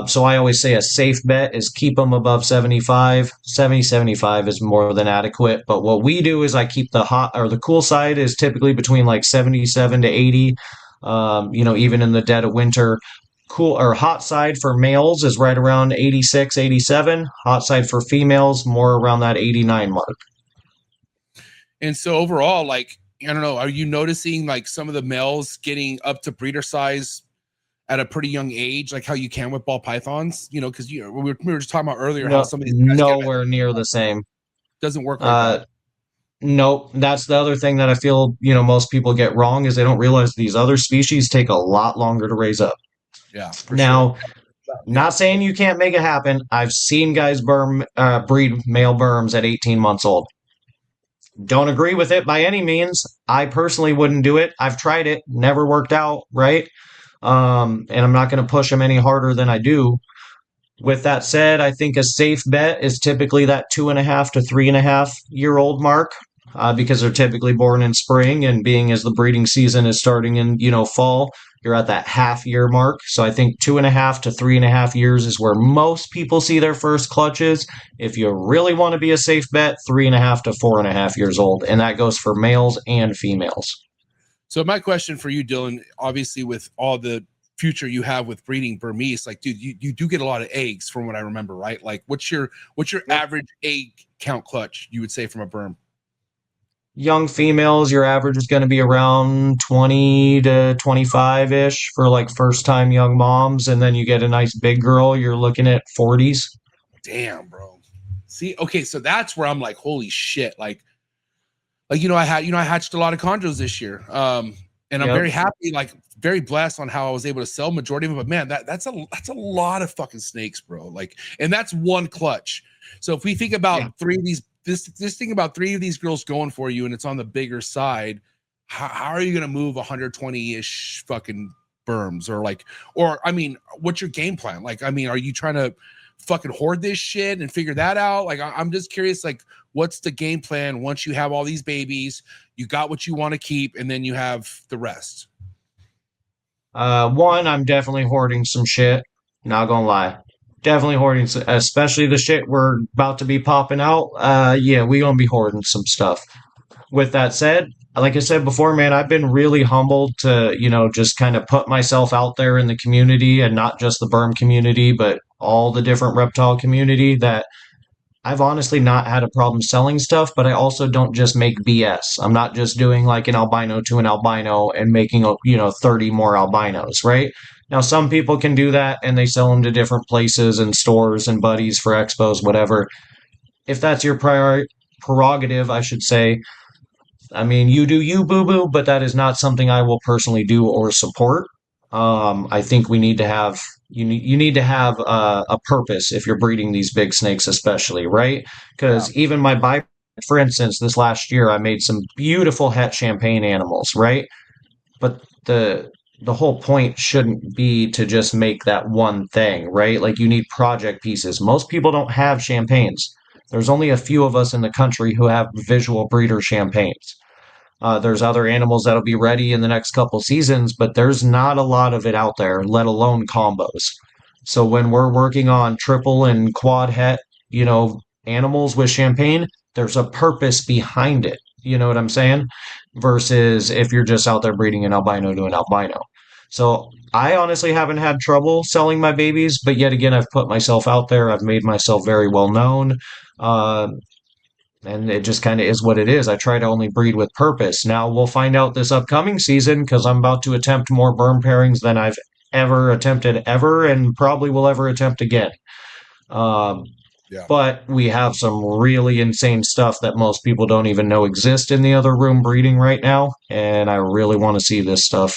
So I always say a safe bet is keep them above 75. 70, 75 is more than adequate. But what we do is I keep the hot or the cool side is typically between like 77 to 80. Even in the dead of winter, cool or hot side for males is right around 86, 87. Hot side for females, more around that 89 mark. And so overall, like, I don't know, are you noticing like some of the males getting up to breeder size at a pretty young age, like how you can with ball pythons? Because we were just talking about earlier how some of these guys nowhere near the same. Doesn't work like that. Nope. That's the other thing that I feel, most people get wrong is they don't realize these other species take a lot longer to raise up. Yeah. Now, not saying you can't make it happen. I've seen guys breed male berms at 18 months old. Don't agree with it by any means. I personally wouldn't do it. I've tried it, never worked out, right? And I'm not going to push them any harder than I do. With that said, I think a safe bet is typically that 2.5 to 3.5 year old mark, because they're typically born in spring, and being as the breeding season is starting in, fall, you're at that half year mark. So I think 2.5 to 3.5 years is where most people see their first clutches. If you really want to be a safe bet, 3.5 to 4.5 years old, and that goes for males and females. So my question for you, Dillon, obviously with all the future you have with breeding Burmese, like, dude, you do get a lot of eggs from what I remember, right? Like, what's your average egg count clutch, you would say, from a Burm? Young females, your average is going to be around 20 to 25 ish for like first time young moms. And then you get a nice big girl, you're looking at 40s. Damn, bro. See, okay, so that's where I'm like, holy shit. Like, I hatched a lot of chondros this year. And I'm very happy, like very blessed on how I was able to sell majority of them. But man, that's a lot of fucking snakes, bro. Like, and that's one clutch. So if we think about three of these, this thing about three of these girls going for you, and it's on the bigger side, how are you gonna move 120-ish fucking Burms? Or I mean, what's your game plan? Like, I mean, are you trying to fucking hoard this shit and figure that out? Like, I'm just curious, like, what's the game plan once you have all these babies, you got what you want to keep, and then you have the rest? One, I'm definitely hoarding some shit. Not gonna lie. Definitely hoarding, especially the shit we're about to be popping out. Yeah, we gonna be hoarding some stuff. With that said, like I said before, man, I've been really humbled to, just kind of put myself out there in the community, and not just the Burm community, but all the different reptile community, that I've honestly not had a problem selling stuff, but I also don't just make BS. I'm not just doing like an albino to an albino and making, 30 more albinos, right? Now, some people can do that and they sell them to different places and stores and buddies for expos, whatever. If that's your prerogative, I should say, I mean, you do you, boo boo, but that is not something I will personally do or support. I think we need to have you need to have a purpose if you're breeding these big snakes, especially, right? Because even my bi, for instance, this last year I made some beautiful het champagne animals, right? But the whole point shouldn't be to just make that one thing, right? Like, you need project pieces. Most people don't have champagnes. There's only a few of us in the country who have visual breeder champagnes. There's other animals that'll be ready in the next couple seasons, but there's not a lot of it out there, let alone combos. So when we're working on triple and quad het, animals with champagne, there's a purpose behind it. You know what I'm saying? Versus if you're just out there breeding an albino to an albino. So I honestly haven't had trouble selling my babies, but yet again, I've put myself out there. I've made myself very well known. And it just kind of is what it is. I try to only breed with purpose. Now we'll find out this upcoming season, because I'm about to attempt more Burm pairings than I've ever attempted ever, and probably will ever attempt again. But we have some really insane stuff that most people don't even know exist in the other room breeding right now, and I really want to see this stuff.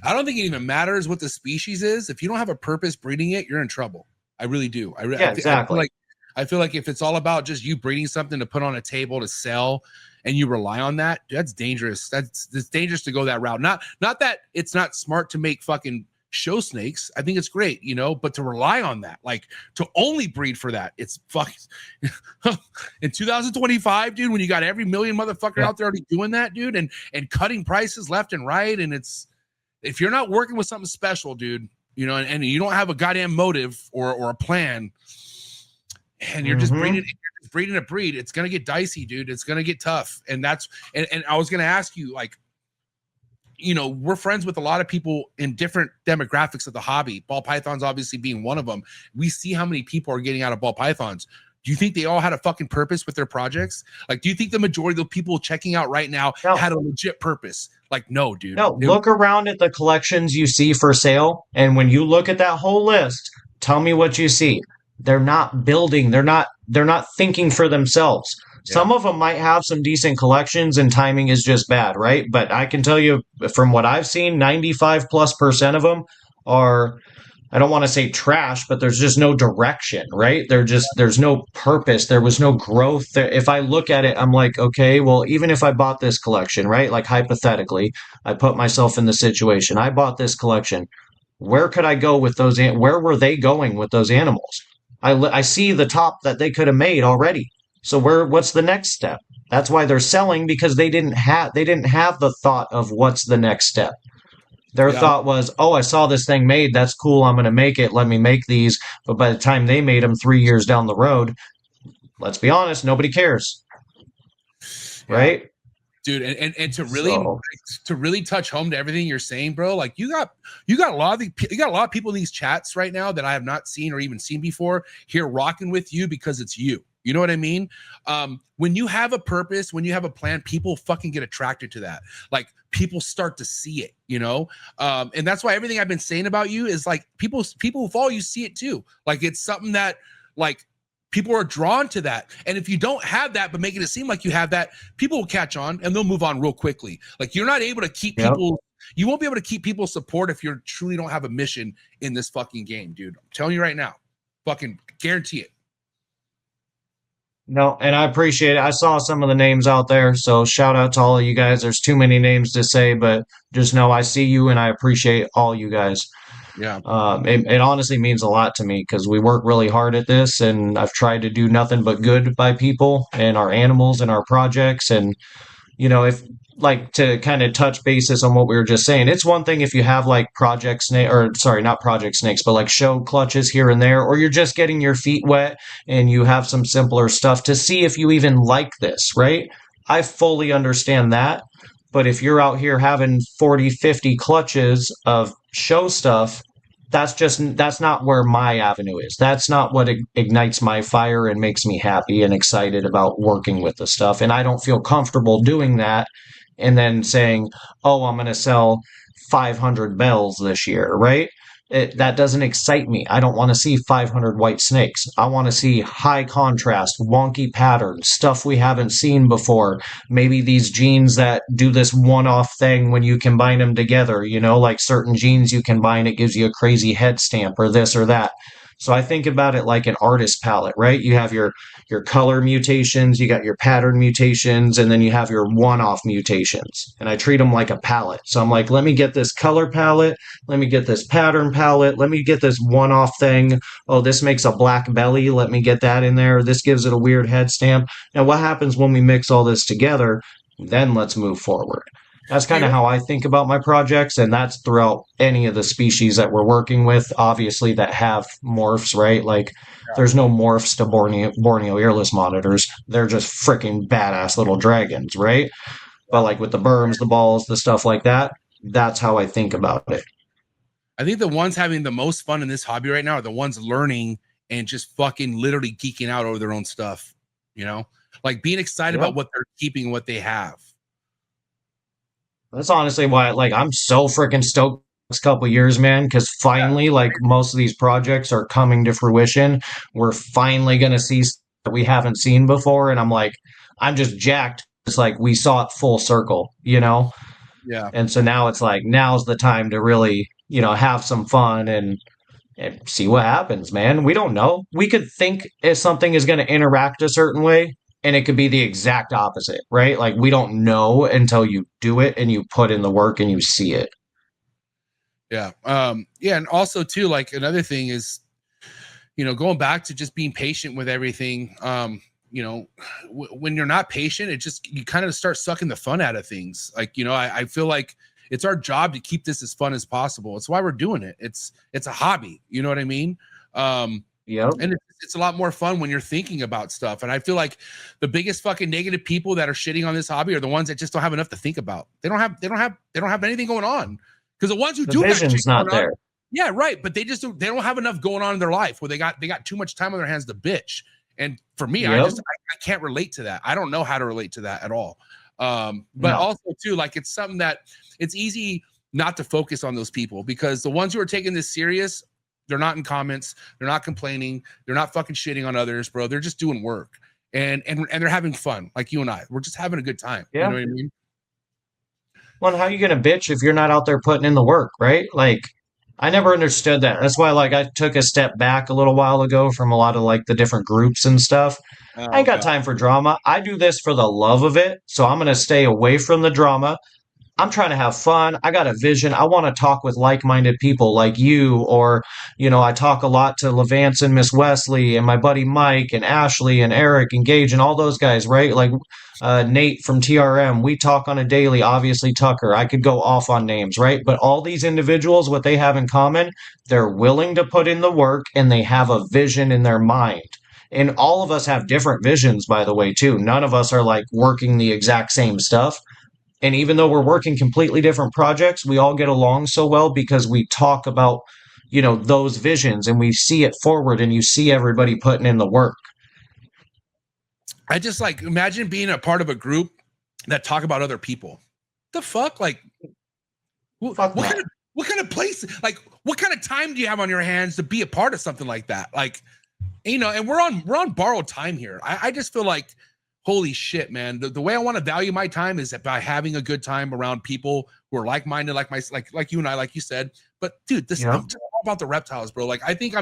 I don't think it even matters what the species is. If you don't have a purpose breeding it, you're in trouble. I really do. Exactly. I feel like if it's all about just you breeding something to put on a table to sell, and you rely on that, that's dangerous. That's dangerous to go that route. Not that it's not smart to make fucking show snakes. I think it's great, but to rely on that, like to only breed for that, it's fucking in 2025, dude, when you got every million motherfucker out there already doing that, dude, and cutting prices left and right. And it's, if you're not working with something special, dude, and you don't have a goddamn motive or a plan, and you're just breeding a breed, it's gonna get dicey, dude. It's gonna get tough. And that's and I was gonna ask you, like, we're friends with a lot of people in different demographics of the hobby, ball pythons obviously being one of them. We see how many people are getting out of ball pythons. Do you think they all had a fucking purpose with their projects? Like, do you think the majority of the people checking out right now had a legit purpose? Like, no, dude. No, look around at the collections you see for sale, and when you look at that whole list, tell me what you see. They're not building. They're not thinking for themselves. Yeah. Some of them might have some decent collections and timing is just bad, right? But I can tell you from what I've seen, 95+% of them are, I don't want to say trash, but there's just no direction, right? There's no purpose. There was no growth. If I look at it, I'm like, okay, well, even if I bought this collection, right? Like, hypothetically, I put myself in the situation. I bought this collection. where could I go with those? Where were they going with those animals? I see the top that they could have made already. So what's the next step? That's why they're selling, because they didn't have the thought of what's the next step. Their Yeah. thought was, oh, I saw this thing made. That's cool. I'm going to make it. Let me make these. But by the time they made them 3 years down the road, let's be honest, nobody cares, Yeah. right? Dude, and So, to really touch home to everything you're saying, bro, like you got a lot of people in these chats right now that I have not seen or even seen before here rocking with you because it's you. You know what I mean? When you have a purpose, when you have a plan, people fucking get attracted to that. Like people start to see it, you know? And that's why everything I've been saying about you is like people who follow you see it too. Like it's something that like people are drawn to that. And if you don't have that, but making it seem like you have that, people will catch on and they'll move on real quickly. Like you're not able to keep yep. people, you won't be able to keep people's support if you truly don't have a mission in this fucking game, dude. I'm telling you right now, fucking guarantee it. No, and I appreciate it. I saw some of the names out there, so shout out to all of you guys. There's too many names to say, but just know I see you and I appreciate all you guys. Yeah. It honestly means a lot to me because we work really hard at this, and I've tried to do nothing but good by people and our animals and our projects. And if like to kind of touch basis on what we were just saying, it's one thing if you have like project snake, or sorry, not project snakes, but like show clutches here and there, or you're just getting your feet wet and you have some simpler stuff to see if you even like this, right? I fully understand that. But if you're out here having 40, 50 clutches of show stuff, that's not where my avenue is. That's not what ignites my fire and makes me happy and excited about working with the stuff. And I don't feel comfortable doing that and then saying, "Oh, I'm going to sell 500 bells this year," right? That doesn't excite me. I don't want to see 500 white snakes. I want to see high contrast, wonky patterns, stuff we haven't seen before. Maybe these genes that do this one-off thing when you combine them together, like certain genes you combine, it gives you a crazy head stamp or this or that. So I think about it like an artist palette, right? You have your color mutations, you got your pattern mutations, and then you have your one-off mutations. And I treat them like a palette. So I'm like, let me get this color palette, let me get this pattern palette, let me get this one-off thing. Oh, this makes a black belly, let me get that in there. This gives it a weird head stamp. Now, what happens when we mix all this together? Then let's move forward. That's kind of how I think about my projects, and that's throughout any of the species that we're working with, obviously, that have morphs, right? Like, there's no morphs to Borneo earless monitors. They're just freaking badass little dragons, right? But like with the berms, the balls, the stuff like that, that's how I think about it. I think the ones having the most fun in this hobby right now are the ones learning and just fucking literally geeking out over their own stuff, like being excited about what they're keeping, what they have. That's honestly why, like, I'm so freaking stoked next couple years, man, because finally, like, most of these projects are coming to fruition. We're finally gonna see stuff that we haven't seen before, and I'm just jacked. It's like we saw it full circle, Yeah. And so now it's like now's the time to really, have some fun and see what happens, man. We don't know. We could think if something is going to interact a certain way, and it could be the exact opposite, right? Like we don't know until you do it and you put in the work and you see it. Yeah. Yeah. And also too, like another thing is, going back to just being patient with everything. When you're not patient, you kind of start sucking the fun out of things. Like, I feel like it's our job to keep this as fun as possible. It's why we're doing it. It's a hobby. You know what I mean? Yep. And it's a lot more fun when you're thinking about stuff. And I feel like the biggest fucking negative people that are shitting on this hobby are the ones that just don't have enough to think about. They don't have anything going on. Because the ones who do have vision's not there. Yeah, right. But they don't have enough going on in their life where they got too much time on their hands to bitch. And for me, I can't relate to that. I don't know how to relate to that at all. But also too, like it's something that it's easy not to focus on those people because the ones who are taking this serious, they're not in comments, they're not complaining, they're not fucking shitting on others, bro. They're just doing work and they're having fun, like you and I. We're just having a good time. Yeah. You know what I mean? Well, how are you gonna bitch if you're not out there putting in the work, right? Like I never understood that. That's why like I took a step back a little while ago from a lot of like the different groups and stuff. I ain't got time for drama. I do this for the love of it, so I'm gonna stay away from the drama. I'm trying to have fun. I got a vision. I want to talk with like-minded people like you, or, I talk a lot to Levance and Miss Wesley and my buddy Mike and Ashley and Eric and Gage and all those guys, right? Like Nate from TRM. We talk on a daily, obviously Tucker. I could go off on names, right? But all these individuals, what they have in common, they're willing to put in the work and they have a vision in their mind. And all of us have different visions, by the way, too. None of us are like working the exact same stuff. And even though we're working completely different projects, we all get along so well because we talk about, those visions and we see it forward and you see everybody putting in the work. I just like imagine being a part of a group that talk about other people. The fuck? Like what kind of place, like what kind of time do you have on your hands to be a part of something like that? Like, and we're on borrowed time here. I just feel like, holy shit, man. The way I want to value my time is by having a good time around people who are like-minded, like you and I, like you said. But dude, I'm all about the reptiles, bro. Like I think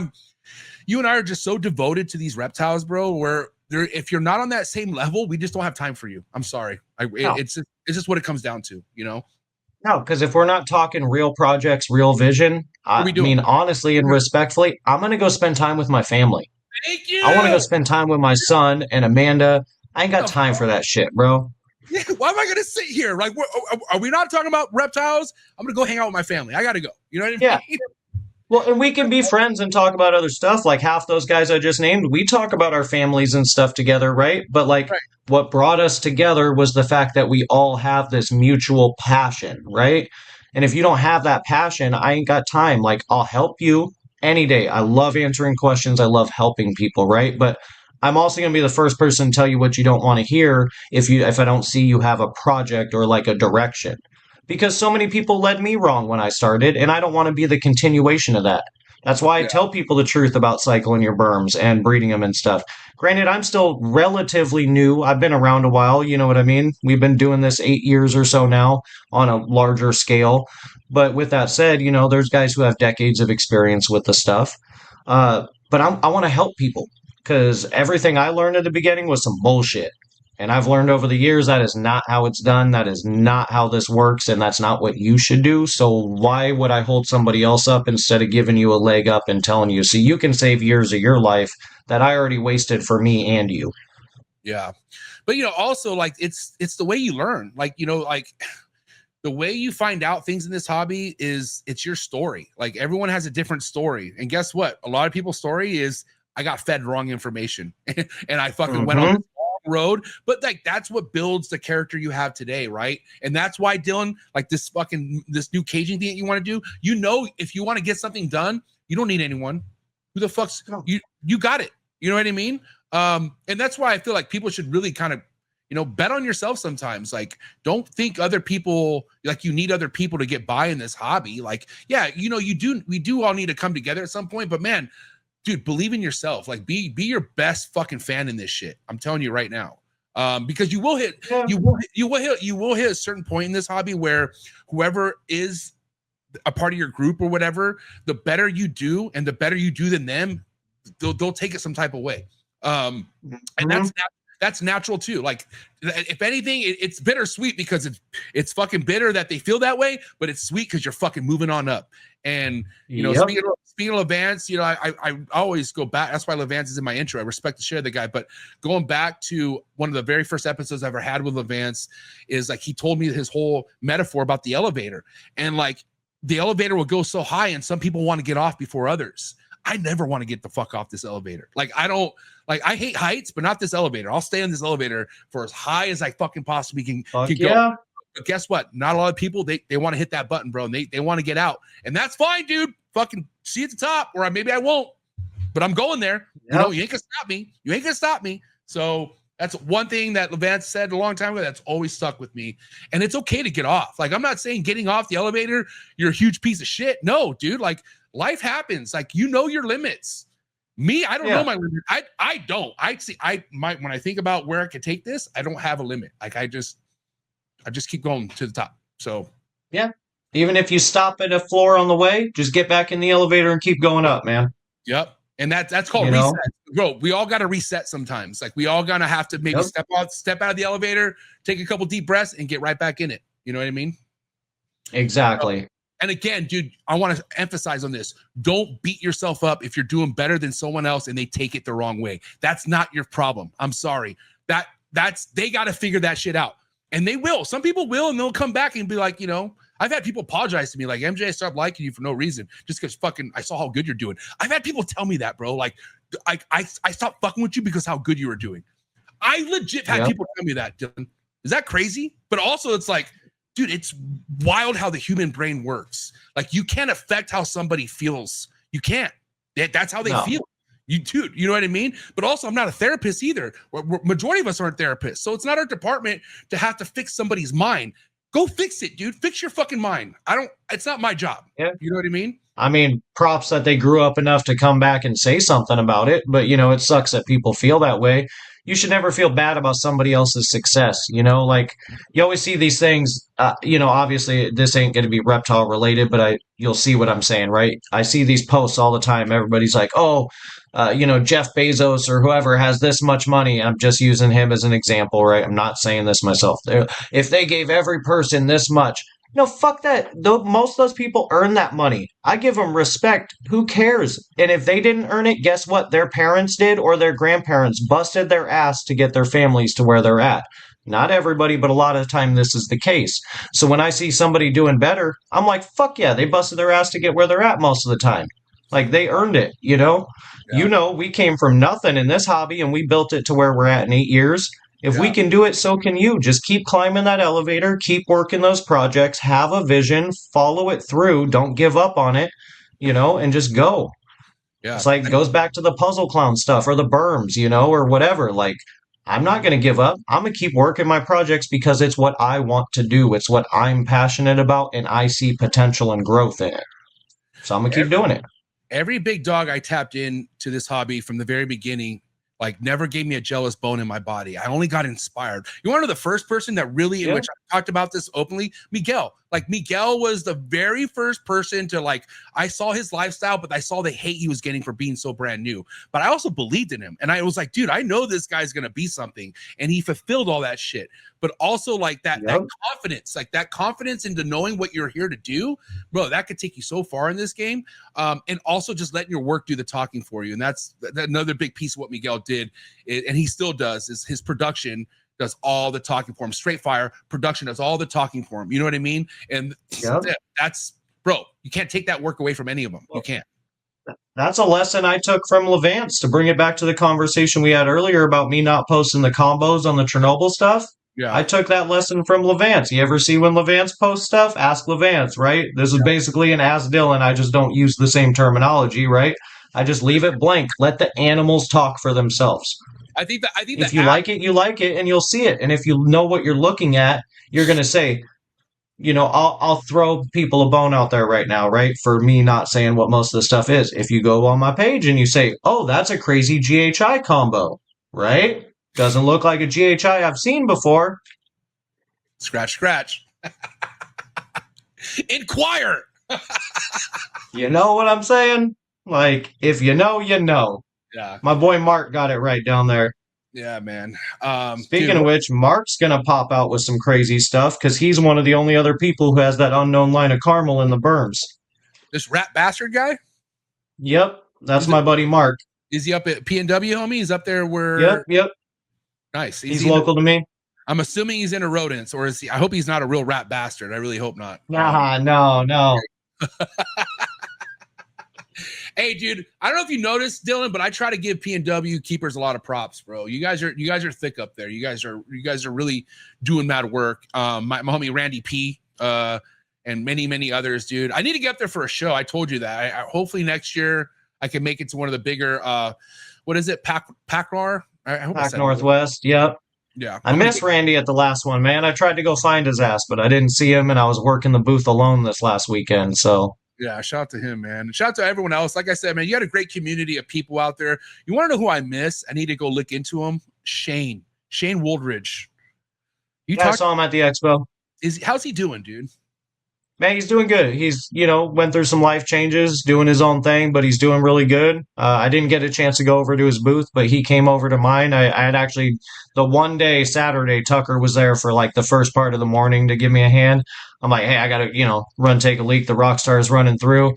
you and I are just so devoted to these reptiles, bro, where if you're not on that same level, we just don't have time for you. I'm sorry. It's just what it comes down to, No, because if we're not talking real projects, real vision, I mean, honestly and respectfully, I'm going to go spend time with my family. Thank you. I want to go spend time with my son and Amanda. I ain't got time for that shit, bro. Yeah, why am I going to sit here? Like, are we not talking about reptiles? I'm going to go hang out with my family. I got to go. You know what I mean? Yeah. Well, and we can be friends and talk about other stuff. Like half those guys I just named, we talk about our families and stuff together, right? But what brought us together was the fact that we all have this mutual passion, right? And if you don't have that passion, I ain't got time. Like, I'll help you any day. I love answering questions. I love helping people, right? But I'm also going to be the first person to tell you what you don't want to hear if I don't see you have a project or like a direction. Because so many people led me wrong when I started, and I don't want to be the continuation of that. That's why I tell people the truth about cycling your berms and breeding them and stuff. Granted, I'm still relatively new. I've been around a while, you know what I mean? We've been doing this 8 years or so now on a larger scale. But with that said, there's guys who have decades of experience with the stuff. But I want to help people because everything I learned at the beginning was some bullshit. And I've learned over the years that is not how it's done. That is not how this works. And that's not what you should do. So why would I hold somebody else up instead of giving you a leg up and telling you so you can save years of your life that I already wasted for me and you? Yeah. But, also like it's the way you learn. Like, like the way you find out things in this hobby is it's your story. Like everyone has a different story. And guess what? A lot of people's story is I got fed wrong information and I fucking went on road, but like that's what builds the character you have today, right? And that's why Dillon, like this new caging thing that you want to do, if you want to get something done, you don't need anyone. Who the fuck's you got it, you know what I mean? And that's why I feel like people should really kind of bet on yourself sometimes. Like don't think other people, like you need other people to get by in this hobby. Like we do all need to come together at some point, but man, dude, believe in yourself. Like be your best fucking fan in this shit. I'm telling you right now. Because you will hit a certain point in this hobby where whoever is a part of your group or whatever, the better you do and the better you do than them, they'll take it some type of way. And that's natural too. Like if anything, it's bittersweet because it's fucking bitter that they feel that way, but it's sweet because you're fucking moving on up. And speaking of Levance, I always go back. That's why Levance is in my intro. I respect the shit of the guy, but going back to one of the very first episodes I ever had with Levance is like he told me his whole metaphor about the elevator, and like the elevator will go so high, and some people want to get off before others. I never want to get the fuck off this elevator. Like I hate heights, but not this elevator. I'll stay on this elevator for as high as I fucking possibly can go. But guess what? Not a lot of people, they want to hit that button, bro. And they want to get out. And that's fine, dude. Fucking see you at the top, or maybe I won't. But I'm going there. Yep. You ain't gonna stop me. You ain't gonna stop me. So that's one thing that Levance said a long time ago that's always stuck with me. And it's okay to get off. Like I'm not saying getting off the elevator, you're a huge piece of shit. No, dude. Like life happens. Like your limits. Me, I don't know my limit. I don't. When I think about where I could take this, I don't have a limit. Like I just keep going to the top. So even if you stop at a floor on the way, just get back in the elevator and keep going up, man. Yep. And that's called reset. Bro, we all got to reset sometimes. Like we all gonna have to maybe step out of the elevator, take a couple deep breaths and get right back in it. You know what I mean? Exactly. And again, dude, I want to emphasize on this. Don't beat yourself up if you're doing better than someone else and they take it the wrong way. That's not your problem. I'm sorry. That's they got to figure that shit out. And they will. Some people will, and they'll come back and be like, you know, I've had people apologize to me like, MJ, I stopped liking you for no reason, just because fucking I saw how good you're doing. I've had people tell me that, bro. Like, I stopped fucking with you because how good you were doing. I legit had people tell me that, Dillon. Is that crazy? But also it's like, dude, it's wild how the human brain works. Like, you can't affect how somebody feels. You can't. That's how they feel. Dude, you know what I mean? But also, I'm not a therapist either. Majority of us aren't therapists. So it's not our department to have to fix somebody's mind. Go fix it, dude. Fix your fucking mind. It's not my job. Yeah. You know what I mean? I mean, props that they grew up enough to come back and say something about it. But, you know, it sucks that people feel that way. You should never feel bad about somebody else's success. You know, like you always see these things, you know, obviously this ain't going to be reptile related, but you'll see what I'm saying, right? I see these posts all the time. Everybody's like, oh, you know, Jeff Bezos or whoever has this much money. I'm just using him as an example, right? I'm not saying this myself. If they gave every person this much, no, fuck that. Most of those people earn that money. I give them respect. Who cares? And if they didn't earn it, guess what? Their parents did or their grandparents busted their ass to get their families to where they're at. Not everybody, but a lot of the time this is the case. So when I see somebody doing better, I'm like, fuck yeah, they busted their ass to get where they're at most of the time. Like, they earned it, you know? Yeah. You know, we came from nothing in this hobby and we built it to where we're at in 8 years. If we can do it, so can you. Just keep climbing that elevator, keep working those projects, have a vision, follow it through, don't give up on it, you know, and just go. Yeah. It's like, it goes back to the puzzle clown stuff or the berms, you know, or whatever. Like, I'm not going to give up. I'm going to keep working my projects because it's what I want to do. It's what I'm passionate about, and I see potential and growth in it. So I'm going to keep doing it. Every big dog I tapped into this hobby from the very beginning, like, never gave me a jealous bone in my body. I only got inspired. You want to know the first person that really, in which I talked about this openly? Miguel. Like, Miguel was the very first person to, like, I saw his lifestyle, but I saw the hate he was getting for being so brand new. But I also believed in him. And I was like, dude, I know this guy's going to be something. And he fulfilled all that shit. But also, like, that confidence into knowing what you're here to do, bro, that could take you so far in this game. And also just letting your work do the talking for you. And that's another big piece of what Miguel did. And he still does, is his production does all the talking for him. Straight fire production does all the talking for him. You know what I mean? And that's, bro, you can't take that work away from any of them. You can't. That's a lesson I took from Levance, to bring it back to the conversation we had earlier about me not posting the combos on the Chernobyl stuff. Yeah. I took that lesson from Levance. You ever see when Levance posts stuff? Ask Levance, right? This is basically an Ask Dillon. I just don't use the same terminology, right? I just leave it blank. Let the animals talk for themselves. I think if you like it, you like it, and you'll see it. And if you know what you're looking at, you're going to say, you know, I'll throw people a bone out there right now, right? For me not saying what most of the stuff is. If you go on my page and you say, oh, that's a crazy GHI combo, right? Doesn't look like a GHI I've seen before. Scratch, scratch. Inquire. You know what I'm saying? Like, if you know, you know. Yeah. My boy Mark got it right down there. Yeah, man. Speaking of which, Mark's going to pop out with some crazy stuff because he's one of the only other people who has that unknown line of caramel in the berms. This rat bastard guy? Yep. That's my buddy Mark. Is he up at P&W, homie? He's up there where... Yep. Nice. He's local to me. I'm assuming he's into rodents, or is he? I hope he's not a real rat bastard. I really hope not. No. Hey, dude, I don't know if you noticed, Dillon, but I try to give P&W keepers a lot of props, bro. You guys are thick up there. You guys are really doing mad work. My homie Randy P, and many others, dude. I need to get up there for a show. I told you that. I hopefully next year I can make it to one of the bigger. What is it? PACNOR. Pac Northwest. Yep. Yeah. I missed Randy at the last one, man. I tried to go find his ass, but I didn't see him, and I was working the booth alone this last weekend. So. Yeah, shout out to him, man. And shout out to everyone else. Like I said, man, you got a great community of people out there. You want to know who I miss? I need to go look into him. Shane Woldridge. I saw him at the expo. How's he doing, dude? Man, he's doing good. He's, went through some life changes, doing his own thing, but he's doing really good. I didn't get a chance to go over to his booth, but he came over to mine. I had actually, the one day, Saturday, Tucker was there for like the first part of the morning to give me a hand. I'm like, hey, I got to, run, take a leak. The rock star is running through.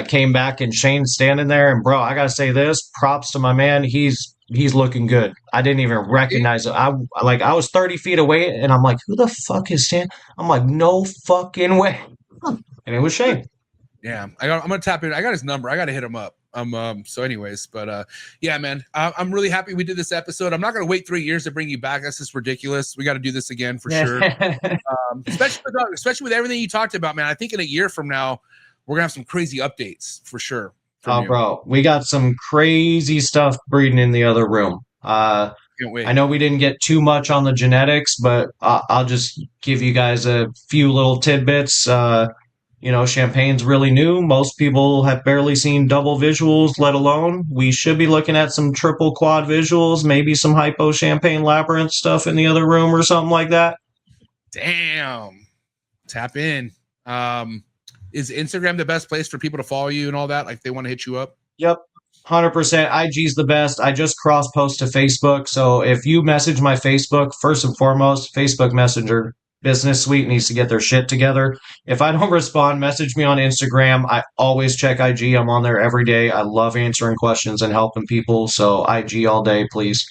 Came back and Shane's standing there. And bro, I got to say this, props to my man. He's looking good. I didn't even recognize it. I was 30 feet away and I'm like, who the fuck is Stan? I'm like, no fucking way. And it was Shane. Yeah, I'm gonna tap in. I got his number. I gotta hit him up. So anyways, but yeah, man, I'm really happy we did this episode. I'm not gonna wait 3 years to bring you back. That's just ridiculous. We got to do this again for sure. Especially with everything you talked about, man. I think in a year from now, we're gonna have some crazy updates for sure. Oh, bro, we got some crazy stuff breeding in the other room. Can't wait. I know we didn't get too much on the genetics, but I'll just give you guys a few little tidbits. Champagne's really new. Most people have barely seen double visuals, let alone we should be looking at some triple quad visuals, maybe some hypo champagne labyrinth stuff in the other room or something like that. Damn. Tap in. Is Instagram the best place for people to follow you and all that? Like they want to hit you up? Yep. 100%. IG's the best. I just cross post to Facebook. So if you message my Facebook, first and foremost, Facebook Messenger Business Suite needs to get their shit together. If I don't respond, message me on Instagram. I always check IG. I'm on there every day. I love answering questions and helping people. So IG all day, please.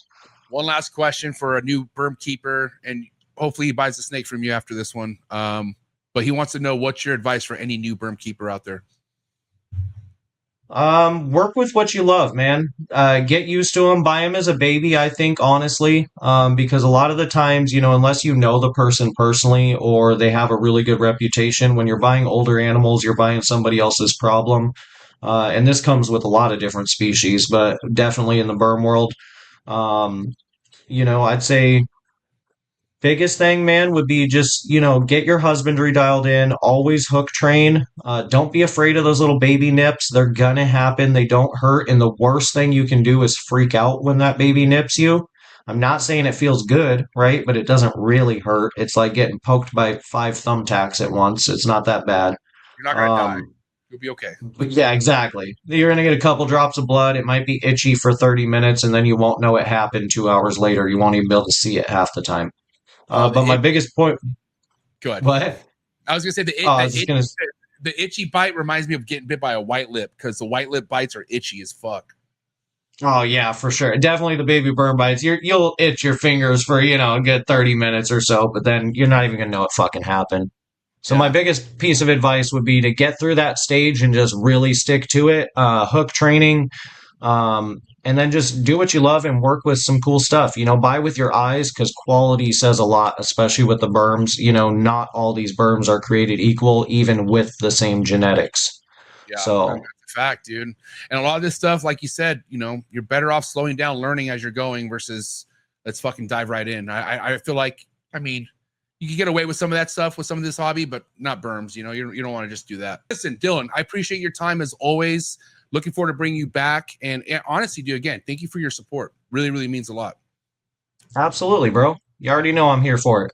One last question for a new berm keeper, and hopefully he buys a snake from you after this one. But he wants to know, what's your advice for any new berm keeper out there? Work with what you love, man. Get used to them. Buy them as a baby, I think, honestly. Because a lot of the times, unless you know the person personally or they have a really good reputation, when you're buying older animals, you're buying somebody else's problem. And this comes with a lot of different species, but definitely in the berm world. I'd say biggest thing, man, would be just, get your husbandry dialed in, always hook train. Don't be afraid of those little baby nips. They're gonna happen. They don't hurt. And the worst thing you can do is freak out when that baby nips you. I'm not saying it feels good, right? But it doesn't really hurt. It's like getting poked by 5 thumbtacks at once. It's not that bad. You're not gonna die. You'll be okay. But yeah, exactly. You're going to get a couple drops of blood. It might be itchy for 30 minutes, and then you won't know it happened 2 hours later. You won't even be able to see it half the time. But my biggest point. Go ahead. What? I was gonna say the itchy bite reminds me of getting bit by a white lip, because the white lip bites are itchy as fuck. Oh yeah, for sure. Definitely the baby burn bites. You'll itch your fingers for a good 30 minutes or so, but then you're not even gonna know it fucking happened. So my biggest piece of advice would be to get through that stage and just really stick to it. Hook training. And then just do what you love and work with some cool stuff. Buy with your eyes, because quality says a lot, especially with the berms. Not all these berms are created equal, even with the same genetics. Yeah, so that's a fact, dude. And a lot of this stuff, like you said, you're better off slowing down, learning as you're going, versus let's fucking dive right in. I feel like, you can get away with some of that stuff with some of this hobby, but not berms. You don't want to just do that. Listen, Dillon, I appreciate your time as always. Looking forward to bringing you back. And honestly, dude, again, thank you for your support. Really, really means a lot. Absolutely, bro. You already know I'm here for it.